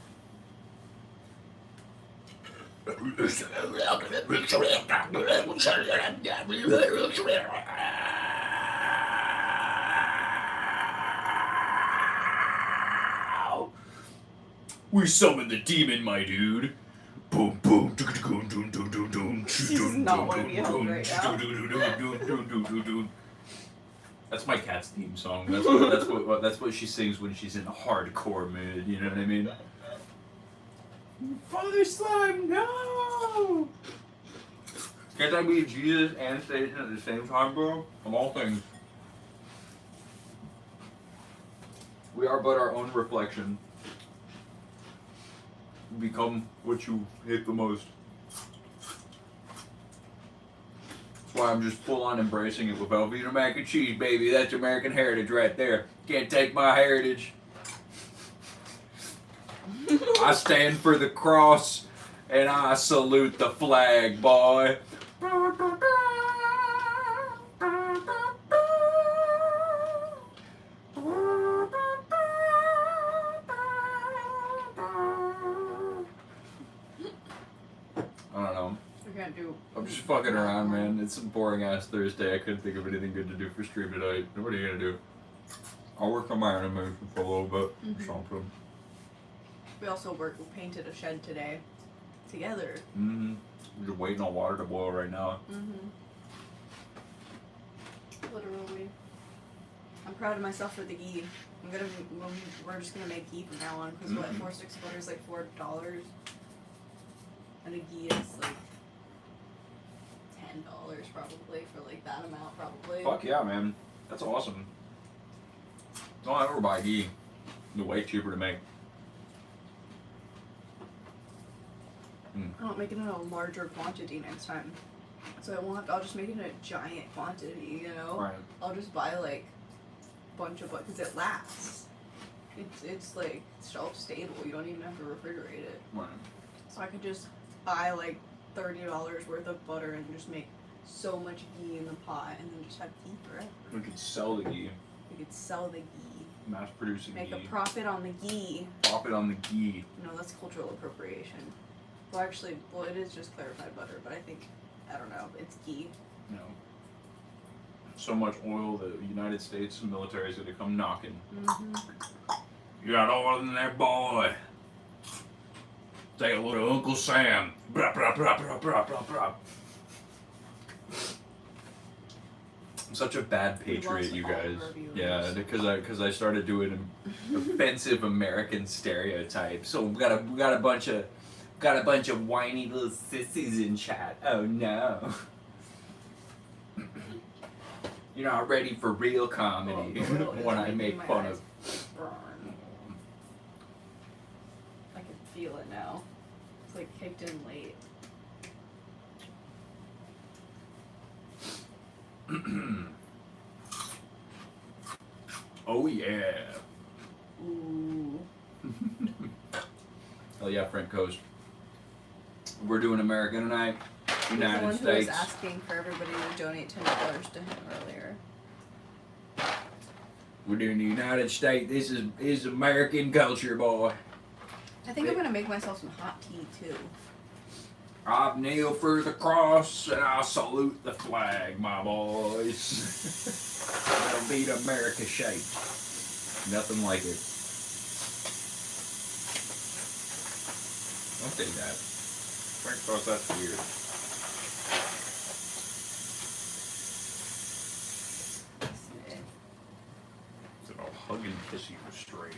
We summoned the demon, my dude. Boom, boom. This is not what we have right now. That's my cat's theme song. That's what she sings when she's in a hardcore mood. You know what I mean? Father Slime, no! Can't I be Jesus and Satan at the same time, bro? Of all things. We are but our own reflection. We become what you hate the most. That's why I'm just full on embracing it with Velveeta mac and cheese, baby. That's American heritage right there. Can't take my heritage. I stand for the cross and I salute the flag, boy. I don't know. I can't do. I'm just fucking around, man. It's a boring ass Thursday. I couldn't think of anything good to do for stream tonight. What are you gonna do? I'll work on my animation for a little bit. Something. We also painted a shed today, together. Mm-hmm. We're just waiting on water to boil right now. Literally. I'm proud of myself for the ghee. We're just gonna make ghee from now on because what 4 sticks of butter is like $4, and a ghee is like $10 probably for like that amount probably. Fuck yeah, man. That's awesome. Don't ever buy ghee. They're way cheaper to make. I'm making it in a larger quantity next time. So I'll just make it in a giant quantity, you know? Right. I'll just buy like a bunch of butter because it lasts. It's like shelf stable. You don't even have to refrigerate it. Right. So I could just buy like $30 worth of butter and just make so much ghee in the pot and then just have ghee forever. We could sell the ghee. We could sell the ghee. Mass producing Make ghee. a profit on the ghee. Profit on the ghee. No, that's cultural appropriation. Well, actually, it is just clarified butter, but I think, I don't know, it's ghee. You know, so much oil the United States military is gonna come knocking. You got oil in there, boy. Take a look at Uncle Sam. Brah, brah, brah, brah, brah, brah, brah. I'm such a bad patriot, you guys. Yeah, because I started doing an offensive American stereotype. So we got a bunch of whiny little sissies in chat. Oh no. You're not ready for real comedy when I make fun of. Burn. I can feel it now. It's like kicked in late. Oh yeah. Ooh. Oh yeah, Frank Coast. We're doing America tonight. He's United the one States. who was asking for everybody to donate $10 to him earlier. We're doing the United States. This is American culture, boy. I think I'm gonna make myself some hot tea too. I kneel for the cross and I salute the flag, my boys. That'll beat America shaped. Nothing like it. Don't say that. Frank thought that's weird. So hug and kiss you was strange.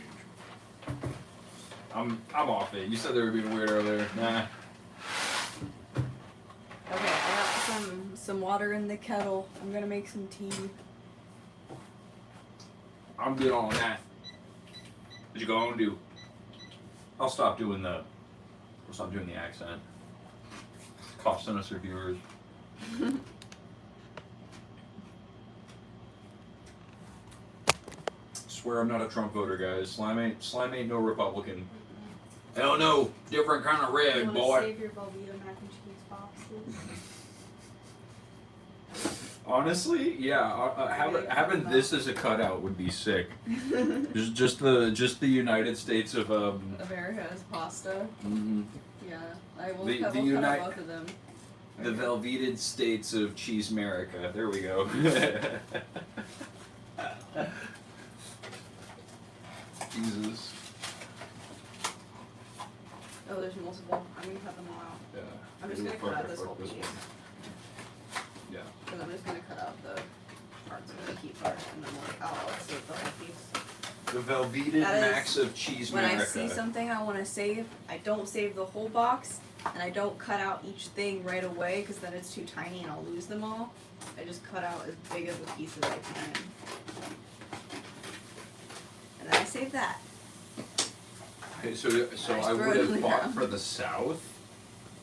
I'm off it. You said they were being weird earlier. Nah. Okay, I got some water in the kettle. I'm gonna make some tea. I'm good on that. What you gonna do? I'll stop doing the accent. Costing us our viewers. Swear I'm not a Trump voter, guys. Slime ain't no Republican. Hell no, different kind of red, You wanna boy. save your Velveeta mac and cheese boxes? Honestly, yeah. Having this as a cutout would be sick. just the United States of America has pasta. Mm-hmm. Yeah, I will The cut both of them. The Velveted States of Cheese America. There we go. Jesus. Oh, there's multiple. I'm gonna cut them all out. Yeah. I'm just gonna cut out this whole Fuck piece. one. Yeah. Because I'm just gonna cut out the parts of the key part, and then I'll save the whole piece. The Velveted That is- Max of Cheese When America. I see something I want to save, I don't save the whole box, and I don't cut out each thing right away, because then it's too tiny and I'll lose them all. I just cut out as big of a piece as I can. And then I save that. Okay, so I I just would throw it in have the fought ground. for the South?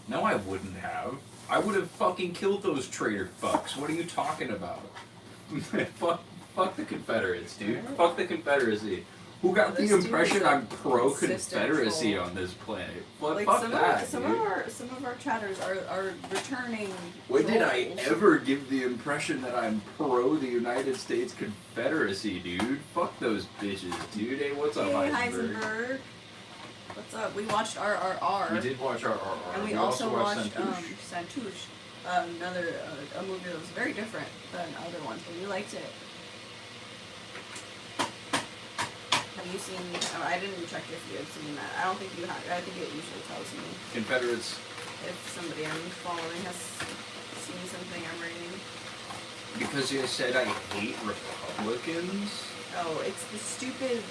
No, I wouldn't have. I would have fucking killed those traitor fucks. What are you talking about? fuck the Confederates, dude. Fuck the Confederacy. Who got the This dude impression is I'm a pro-Confederacy consistent on this planet? Fuck, Like fuck some that, of some dude. of our chatters are returning. When did I trolls. ever give the impression that I'm pro the United States Confederacy, dude? Fuck those bitches, dude. Hey, what's up, Hey, Heisenberg? Heisenberg. What's up? We watched RRR. We did watch RRR. And we also watched Santouche. Santouche, another a movie that was very different than other ones, but we liked it. Have you seen? Oh, I didn't check if you had seen that. I don't think you had. I think it usually tells me Confederates. if somebody I'm following has seen something I'm reading. Because you said I hate Republicans? Oh, it's the stupid.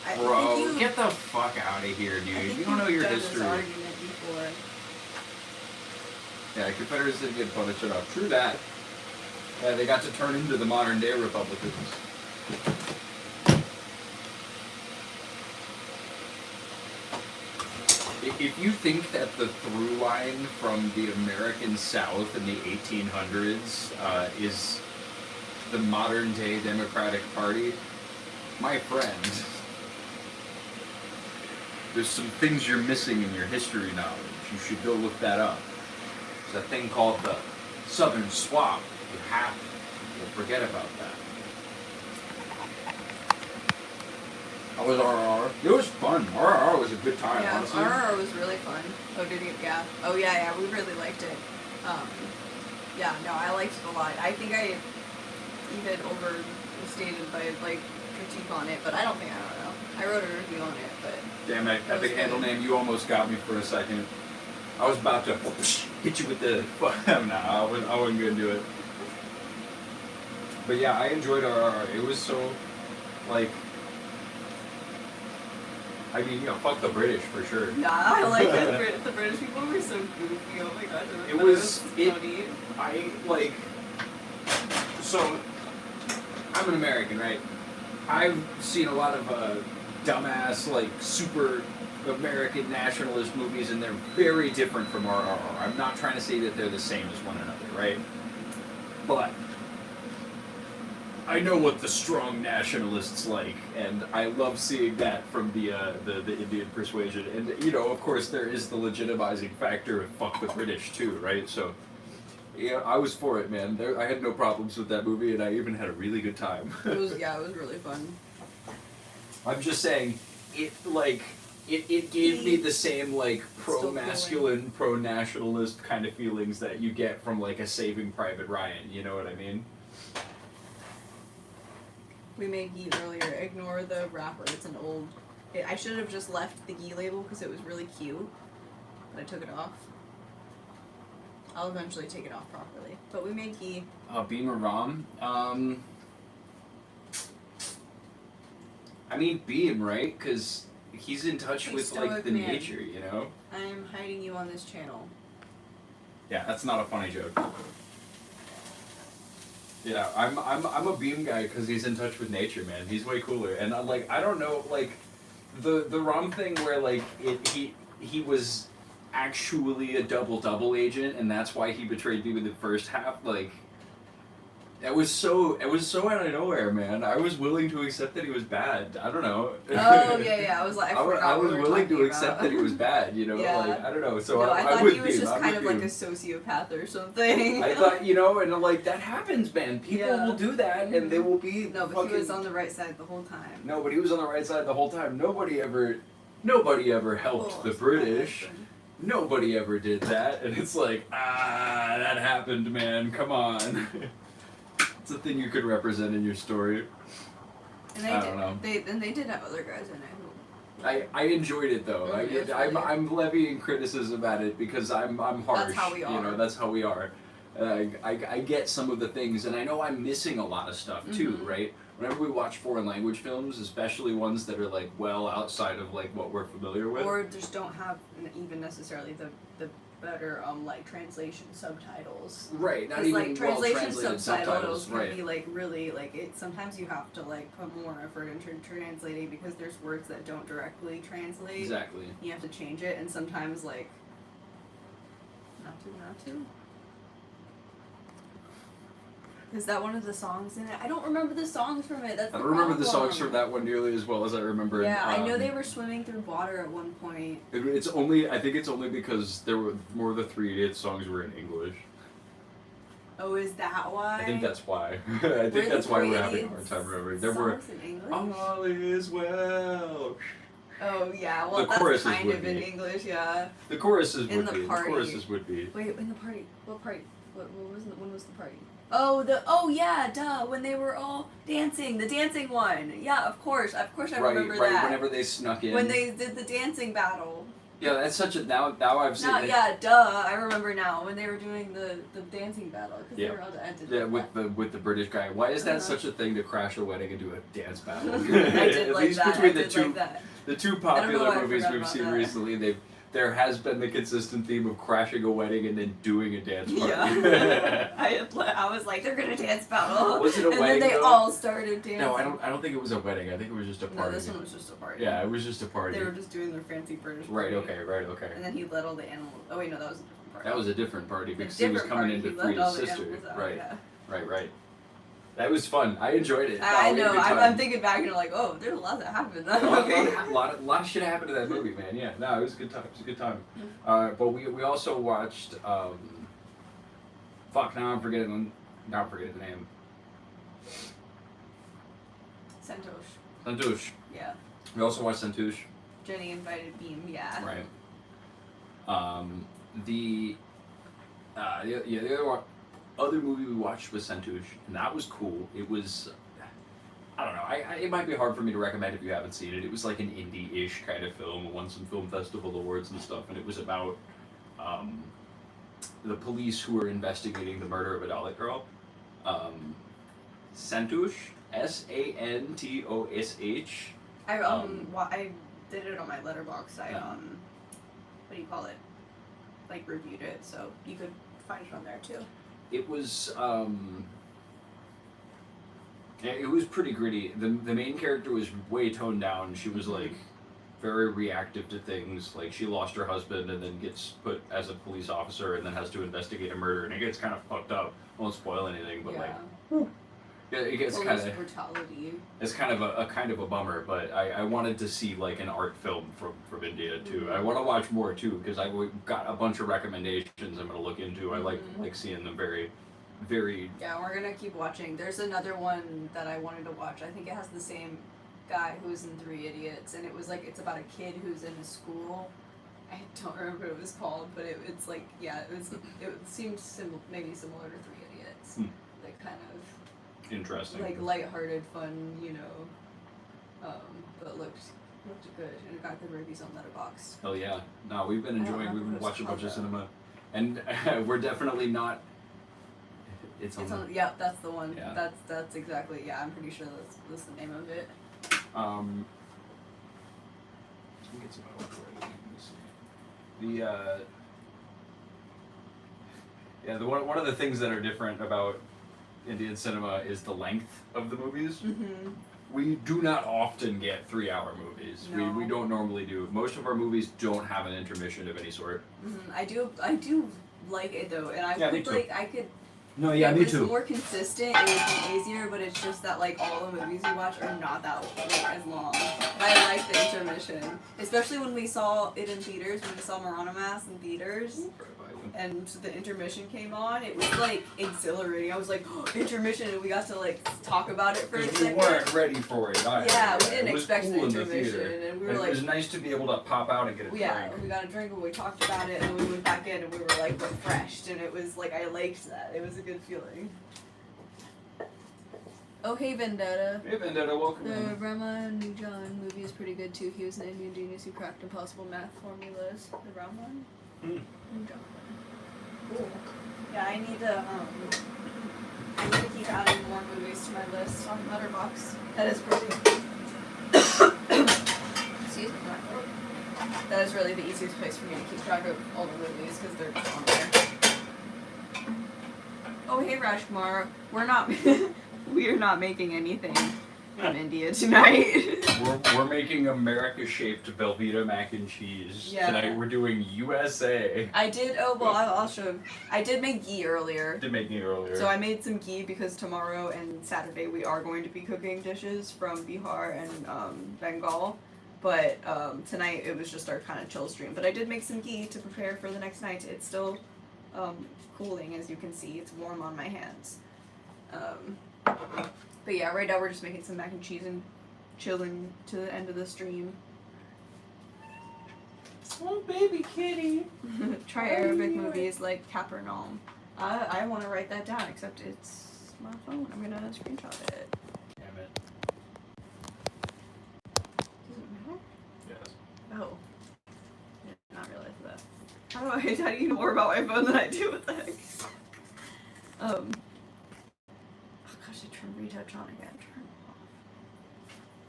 I Bro, think you, get the fuck out of here, I dude. think You don't know you've your done history. This argument before. Yeah, Confederates didn't get punished enough. True that. Yeah, they got to turn into the modern day Republicans. If you think that the through line from the American South in the 1800s is the modern day Democratic Party, my friend, there's some things you're missing in your history knowledge. You should go look that up. There's a thing called the Southern Swap. You have to. You'll forget about that. How was RR? It was fun. RR was a good time, Yeah, honestly. RRR was really fun. Oh, did you? Yeah. Oh, yeah, we really liked it. Yeah, no, I liked it a lot. I think I even overstated my, critique on it, but I don't know. I wrote a review on it, but... Damn it, That was epic handle good. name, you almost got me for a second. I was about to hit you with the... Nah, I wasn't gonna do it. But yeah, I enjoyed RR. It was so, I mean, fuck the British for sure. Nah, I like it. The British people were so goofy. Oh my gosh. It was funny. So, I'm an American, right? I've seen a lot of dumbass, super American nationalist movies, and they're very different from RRR. I'm not trying to say that they're the same as one another, right? But I know what the strong nationalists like, and I love seeing that from the Indian persuasion. And of course, there is the legitimizing factor of fuck the British too, right? So, yeah, I was for it, man. I had no problems with that movie, and I even had a really good time. It was really fun. I'm just saying, it gave me the same like Still pro-masculine, pro-nationalist kind of feelings that you get from like a Saving Private Ryan. You know what I mean? We made ghee earlier. Ignore the wrapper. It's an old. I should have just left the ghee label because it was really cute, but I took it off. I'll eventually take it off properly. But we made ghee. Beam or Rom? I mean Beam, right? Because he's in touch Big with like stoic the man. nature, you know? I am hiding you on this channel. Yeah, that's not a funny joke. Yeah, I'm a Beam guy because he's in touch with nature, man. He's way cooler, and like I don't know, like the Rom thing where like he was actually a double agent, and that's why he betrayed me with the first half. Like it was so out of nowhere, man. I was willing to accept that he was bad. I don't know. Oh yeah. I was like, I I forgot was what we were willing to talking accept about. that he was bad, you know. Yeah. Like I don't know. So No, I I'm thought with he was Beam. just I'm kind with of like Beam. a sociopath or something. I thought, you know, and like that happens, man. People Yeah. will do that, and they will be. No, but fucking... he was on the right side the whole time. No, but he was on the right side the whole time. Nobody ever helped Oh, the it's British. my husband. Nobody ever did that, and it's like, that happened, man. Come on. It's a thing you could represent in your story. And I don't know. They did have other guys in it. I enjoyed it though. It's I'm levying criticism at it because I'm harsh. That's how we You are. know, that's how we are. I get some of the things, and I know I'm missing a lot of stuff too, Mhm. right? Whenever we watch foreign language films, especially ones that are like well outside of like what we're familiar with, Or just don't have even necessarily the better like translation subtitles. right? Not Because even like translation well-translated subtitles can right? be like really like it. Sometimes you have to like put more effort into translating because there's words that don't directly translate. Exactly. You have to change it, and sometimes like not to. Is that one of the songs in it? I don't remember the songs from it. That's I the don't remember the songs problem. from that one nearly as well as I remember. Yeah, I know they were swimming through water at one point. I think it's only because there were more of the Three Idiots songs were in English. Oh, is that why? I think that's why. I think that's why we're having a hard time remembering. There were songs in English. all is well. Oh yeah, well The that's choruses kind would of in be. English, yeah. The choruses In would the be. party. The choruses would be. Wait, in the party. What party? What was when was the party? Oh yeah, duh. When they were all dancing, the dancing one. Yeah, of course I remember right. that. Whenever they snuck in. When they did the dancing battle. Yeah, that's such a now I've seen it. Yeah, duh. I remember now when they were doing the dancing battle because Yeah. they were all dancing. Yeah, with the British guy. Why is that Uh-huh. such a thing to crash a wedding and do a dance battle? I did At like least that. between I the did two like that. the two I don't know popular why I movies forgot we've about seen that. recently, there has been the consistent theme of crashing a wedding and then doing a dance party. Yeah. I was like, they're gonna dance battle. Was it a and wedding, then they though? all started dancing. No, I don't think it was a wedding. I think it was just a No, party. this one was just a party. Yeah, it was just a party. They were just doing their fancy British Right. party. Okay. And then he let all the animals. Oh wait, no, that was a different party. That was a different party A because he was different coming in party. to He free let all his the sister. animals out, Right. yeah. Right. That was fun. I enjoyed it. I We had a know. good I'm time. thinking back and I'm like, oh, there's a lot that happened in that A movie. lot of shit happened in that movie, man. Yeah, no, it was a good time. It was a good time. Mm-hmm. But we also watched. Fuck, now I'm forgetting the name. Santosh. Santouche. Yeah. We also watched Santouche. Jenny invited Beam. Yeah. Right. The other movie we watched was Santouche, and that was cool. It was. I don't know. It might be hard for me to recommend if you haven't seen it. It was like an indie-ish kind of film. It won some film festival awards and stuff, and it was about the police who were investigating the murder of a Dalit girl. Santouche, Santosh. I did it on my letterbox. I Yeah. what do you call it? Like reviewed it, so you could find it on there too. It was yeah, it was pretty gritty. The main character was way toned down. She was like very reactive to things. Like she lost her husband and then gets put as a police officer and then has to investigate a murder, and it gets kind of fucked up. I won't spoil anything, but yeah, it gets kind of brutality. it's kind of a bummer. But I wanted to see like an art film from India too. I want to watch more too because I got a bunch of recommendations I'm gonna look into. I like seeing them very. Yeah, we're gonna keep watching. There's another one that I wanted to watch. I think it has the same guy who was in Three Idiots, and it was like it's about a kid who's in a school. I don't remember what it was called, but it's like it seemed maybe similar to Three Idiots, like kind of Interesting. like lighthearted, fun, but looked good, and it got good reviews on Letterboxd. Hell yeah. No, we've been I don't enjoying, we've remember been what it's watching a bunch of called, cinema. And we're definitely not. It's on. Yeah, that's the one. Yeah. That's exactly. Yeah, I'm pretty sure that's the name of it. I think it's about right. Let me see. One of the things that are different about Indian cinema is the length of the movies. Mm-hmm. We do not often get 3-hour movies. No. We don't normally do. Most of our movies don't have an intermission of any sort. Mm-hmm. I do like it though, and I Yeah, me would too. I could. No, yeah, if me it was too. more consistent, it would be easier. But it's just that like all the movies we watch are not that as long. But I like the intermission, especially when we saw it in theaters. When we saw Maranamas in theaters. And the intermission came on, it was like exhilarating. I was like, oh, intermission, and we got to like talk about it for a Because second. we weren't ready for it either. Yeah, we didn't It was expect cool the in the intermission, theater. and we were And like, it was nice to be able to pop out and get a drink. yeah, we got a drink and we talked about it, and then we went back in and we were like refreshed, and it was like I liked that. It was a good feeling. Oh hey Vendetta. Hey Vendetta, welcome The in. Rama Nujan movie is pretty good too. He was an Indian genius who cracked impossible math formulas. The Rama Nujan. Cool. Yeah, I need to keep adding more movies to my list on Letterboxd. That is really excuse me, my throat. That is really the easiest place for me to keep track of all the movies because they're just on there. Oh hey Rajkumar, we're not making anything from India tonight. We're making America-shaped Velveeta mac and cheese. Yeah. Tonight we're doing USA. I did. Oh well, I'll show. I did make ghee earlier. Did make me earlier. So I made some ghee because tomorrow and Saturday we are going to be cooking dishes from Bihar and Bengal. But tonight it was just our kind of chill stream. But I did make some ghee to prepare for the next night. It's still cooling, as you can see. It's warm on my hands. But yeah, right now we're just making some mac and cheese and chilling to the end of the stream. Oh, baby kitty. Try Arabic movies like Capernaum. I want to write that down, except it's my phone. I'm gonna screenshot it. Damn it. Does it matter? Yes. Oh. I did not realize that. How do you know more about my phone than I do? What the heck? Oh gosh, I turned retouch on again. Turn off.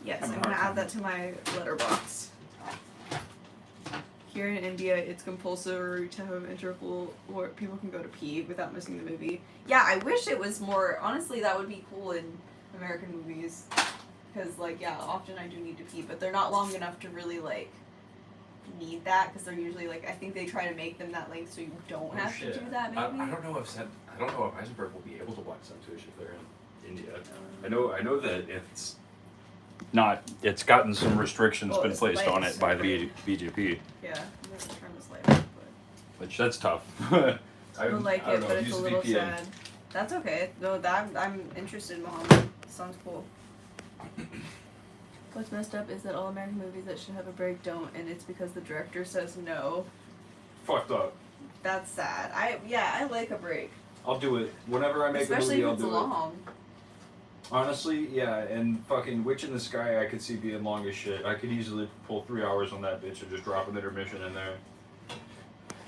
Yes, I'm gonna add that to my letterbox. Here in India, it's compulsory to have an interval where people can go to pee without missing the movie. Yeah, I wish it was more. Honestly, that would be cool in American movies. Because, like, yeah, often I do need to pee, but they're not long enough to really, like, need that. Because they're usually, like, I think they try to make them that length so you don't have to do that, maybe. I don't know if Eisenberg will be able to watch Suntuish if they're in India. I know that it's gotten some restrictions Well, been this placed light on is it by so the BJP, Yeah, I'm going to turn this light off, which that's tough. but I don't like it, but it's a little sad. That's okay. No, I'm interested in Muhammad. Sounds cool. What's messed up is that all American movies that should have a break don't, and it's because the director says no. Fucked up. That's sad. I like a break. I'll do it whenever I make Especially a if movie. it's I'll do long. it. Honestly, yeah, and fucking Witch in the Sky, I could see being long as shit. I could easily pull 3 hours on that bitch and just drop an intermission in there.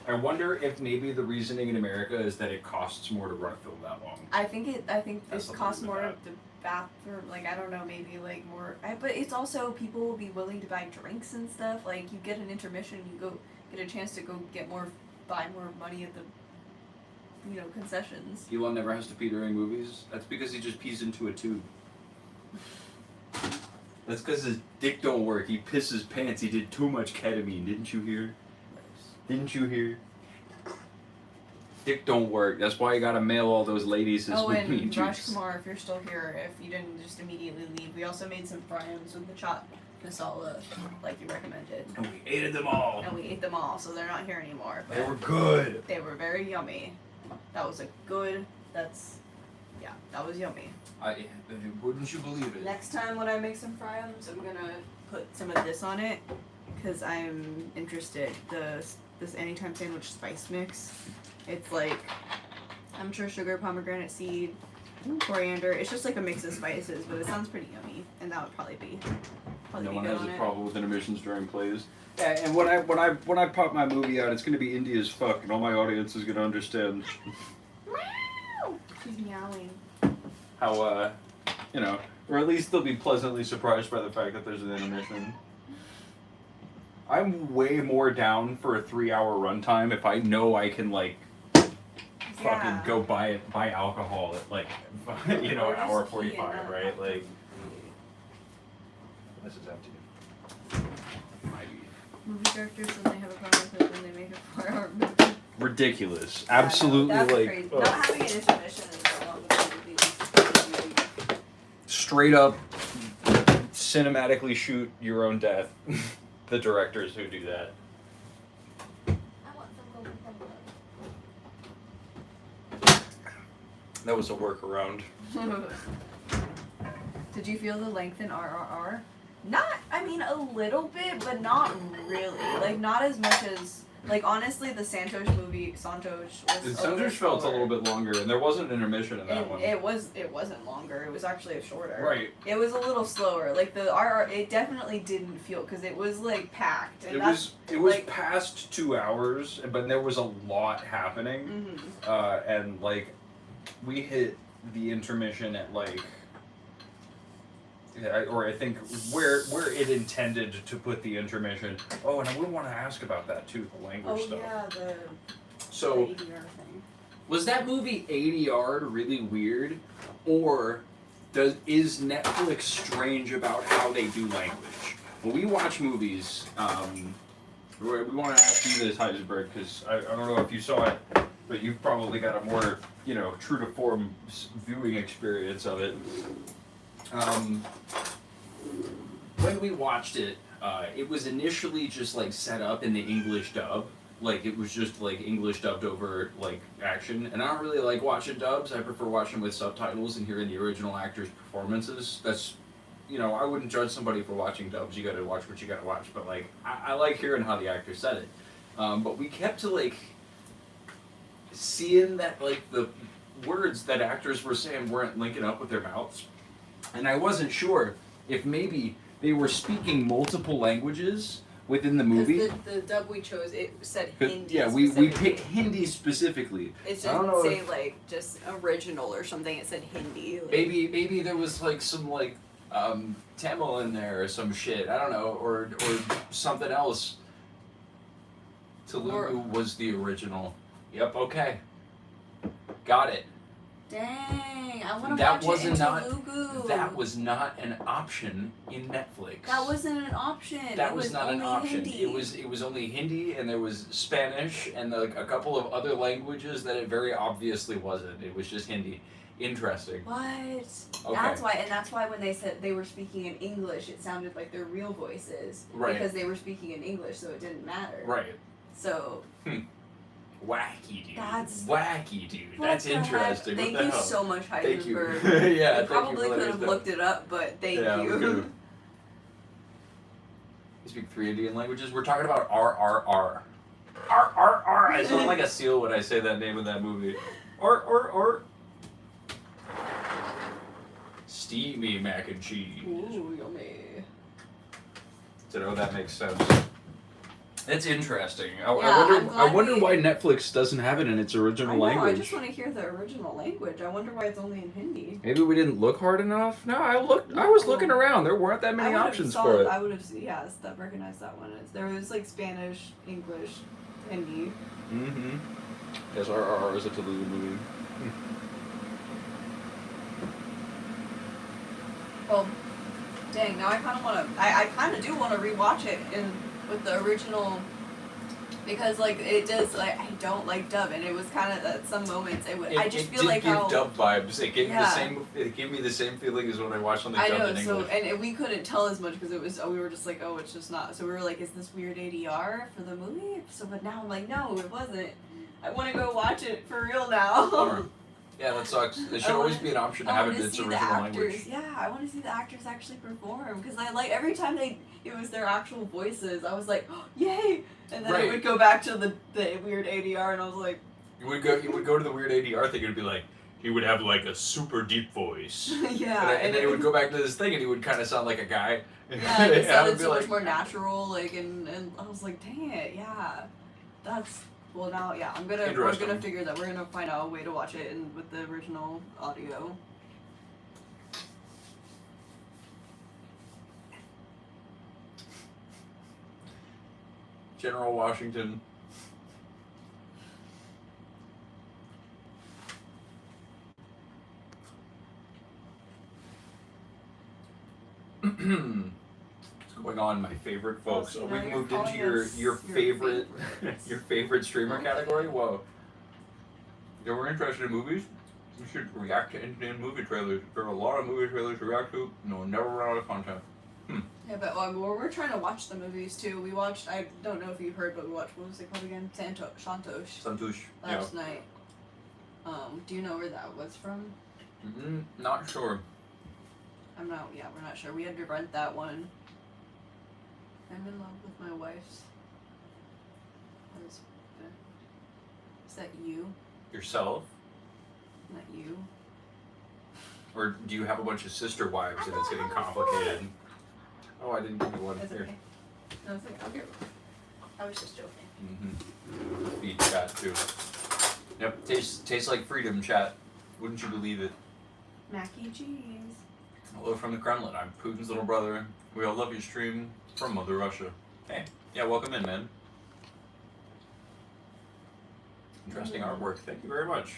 I wonder if maybe the reasoning in America is that it costs more to run a film that long. I think it That's costs something more with of the bathroom, like, I don't know, maybe, like, more, but it's also, people will be willing to buy drinks and stuff, like, you get an intermission, you go, get a chance to go buy more money at the, concessions. Elon never has to pee during movies. That's because he just pees into a tube. That's because his dick don't work. He pisses pants. He did too much ketamine. Didn't you hear? Didn't you hear? Dick don't work. That's why you gotta mail all those ladies his And weed Raj juice. Kumar, if you're still here, if you didn't just immediately leave, we also made some fryams with the chopped masala, like you recommended. And we ate them all. And we ate them all, so they're not here anymore. They But were good. they were very yummy. That was a good, that's Yeah, that was yummy. Wouldn't you believe it? Next time when I make some fry-ums, I'm gonna put some of this on it because I'm interested. This anytime sandwich spice mix. It's like, I'm sure sugar, pomegranate seed, coriander. It's just like a mix of spices, but it sounds pretty yummy, and that would probably be No be one good has on a it. problem with intermissions during plays. Yeah, and when I pop my movie out, it's gonna be indie as fuck, and all my audience is gonna understand She's meowing. how you know, or at least they'll be pleasantly surprised by the fact that there's an intermission. I'm way more down for a 3-hour runtime if I know I can like fucking go buy alcohol at like you know, Or an hour just pee and 45, not right? have to Like pee. this is empty. Movie directors when they have a problem with it when they make a 4-hour movie. Ridiculous. Yeah, no, Absolutely that's like crazy. ugh. Not having an intermission is so long with movies. Straight up cinematically shoot your own death. The directors who do that. I want some golden That was a workaround. Did you feel the length in RRR? Not, I mean, a little bit, but not really. Like, not as much as, like, honestly, the Santos movie, Santos was Santos felt a little bit longer, and there wasn't an intermission in that one. It wasn't longer. It was actually shorter. Right. It was a little slower. Like, the RR, it definitely didn't feel, because it was, like, packed. And It was like, past 2 hours, but there was a lot happening. And like, we hit the intermission at like, yeah, or I think where it intended to put the intermission. Oh, and I would want to ask about that too, the language stuff. yeah, the So, ADR thing. was that movie ADR'd really weird, or is Netflix strange about how they do language? When we watch movies, we want to ask you this, Heisenberg, because I don't know if you saw it, but you've probably got a more, you know, true to form viewing experience of it. When we watched it, it was initially just like set up in the English dub. Like it was just like English dubbed over like action. And I don't really like watching dubs. I prefer watching with subtitles and hearing the original actors' performances. That's, you know, I wouldn't judge somebody for watching dubs. You gotta watch what you gotta watch. But like, I like hearing how the actor said it. But we kept to like seeing that like the words that actors were saying weren't linking up with their mouths. And I wasn't sure if maybe they were speaking multiple languages within the movie. Because the dub we chose, it said Hindi. Yeah, we specifically. picked Hindi specifically. It I don't didn't know say if- like just original or something. It said Hindi. Like, Maybe there was like some like Tamil in there or some shit. I don't know, or something else. Telugu was the original. Yep. Okay. Got it. Dang, I want to That watch it in wasn't Telugu. That was not an option in Netflix. That wasn't an option. That it was not an only option. Hindi. It was only Hindi, and there was Spanish and like a couple of other languages that it very obviously wasn't. It was just Hindi. Interesting. What? Okay. That's why when they said they were speaking in English, it sounded like their real voices. Right. Because they were speaking in English, so it didn't matter. Right. So. Wacky dude. That's- wacky dude. what That's the heck? interesting. Thank what the you hell? so much, Thank you. Heisenberg. Yeah. I thank probably you for could letting have us know. looked it up, but thank Yeah, we you. could've. You speak 3 Indian languages. We're talking about RRR. RRR. I sound like a seal when I say that name in that movie. R. Steamy mac and cheese. Ooh, yummy. To know that makes sense. It's interesting. I I'm glad wonder we- why Netflix doesn't have it in its original I know, language. I just want to hear the original language. I wonder why it's only in Hindi. Maybe we didn't look hard enough. No, I was looking around. There weren't that many I would've options saw for it. I would have, that recognized that one. There was like Spanish, English, Hindi. Mm-hmm. Yes, RRR is a Telugu movie. Well, dang, now I kind of want to. I kind of do want to rewatch it with the original, because like it does like I don't like dub, and it was kind of at some moments I just feel like give how dub vibes. It gave me the Yeah. same. It gave me the same feeling as when I watched something I dubbed know. in So English. and we couldn't tell as much because it was we were just like, oh, it's just not. So we were like, is this weird ADR for the movie? So but now I'm like, no, it wasn't. I want to go watch it for real now. Bummer. Yeah, that sucks. There should always be an option to have it in its original language. Yeah, I want to see the actors actually perform because I like every time it was their actual voices. I was like, oh, yay! And then Right. it would go back to the weird ADR, and I was like, You would go to the weird ADR thing and it'd be like, he would have like a super deep voice. yeah, And then he would go back to this thing and he would kind of sound like a guy. Yeah, it And I sounded would be so much like, more natural. Like, and I was like, dang it, yeah, that's. Well, now, yeah, we're Interesting. gonna figure that we're gonna find out a way to watch it with the original audio. General Washington. What's going on, my favorite folks? see, Oh, now we've you're moved into calling your us your your favorite favorites. your favorite streamer category. Whoa. If we're interested in movies, we should react to Indian movie trailers. There are a lot of movie trailers to react to. No, never run out of content. Yeah, but we're trying to watch the movies too. We watched. I don't know if you heard, but we watched. What was it called again? Shantosh Santush. last night. Do you know where that was from? Not sure. I'm not. Yeah, we're not sure. We had to rent that one. I'm in love with my wife's husband. Is that you? Yourself? Not you. Or do you have a bunch of sister wives and it's getting complicated? Oh, I didn't give you one. It's Here. okay. No, it's okay. I'll get. I was just joking. Feed chat too. Yep, tastes like freedom, chat. Wouldn't you believe it? Mac and cheese. Hello from the Kremlin. I'm Putin's little brother. We all love your stream from Mother Russia. Hey, yeah, welcome in, man. Interesting artwork. Thank you very much.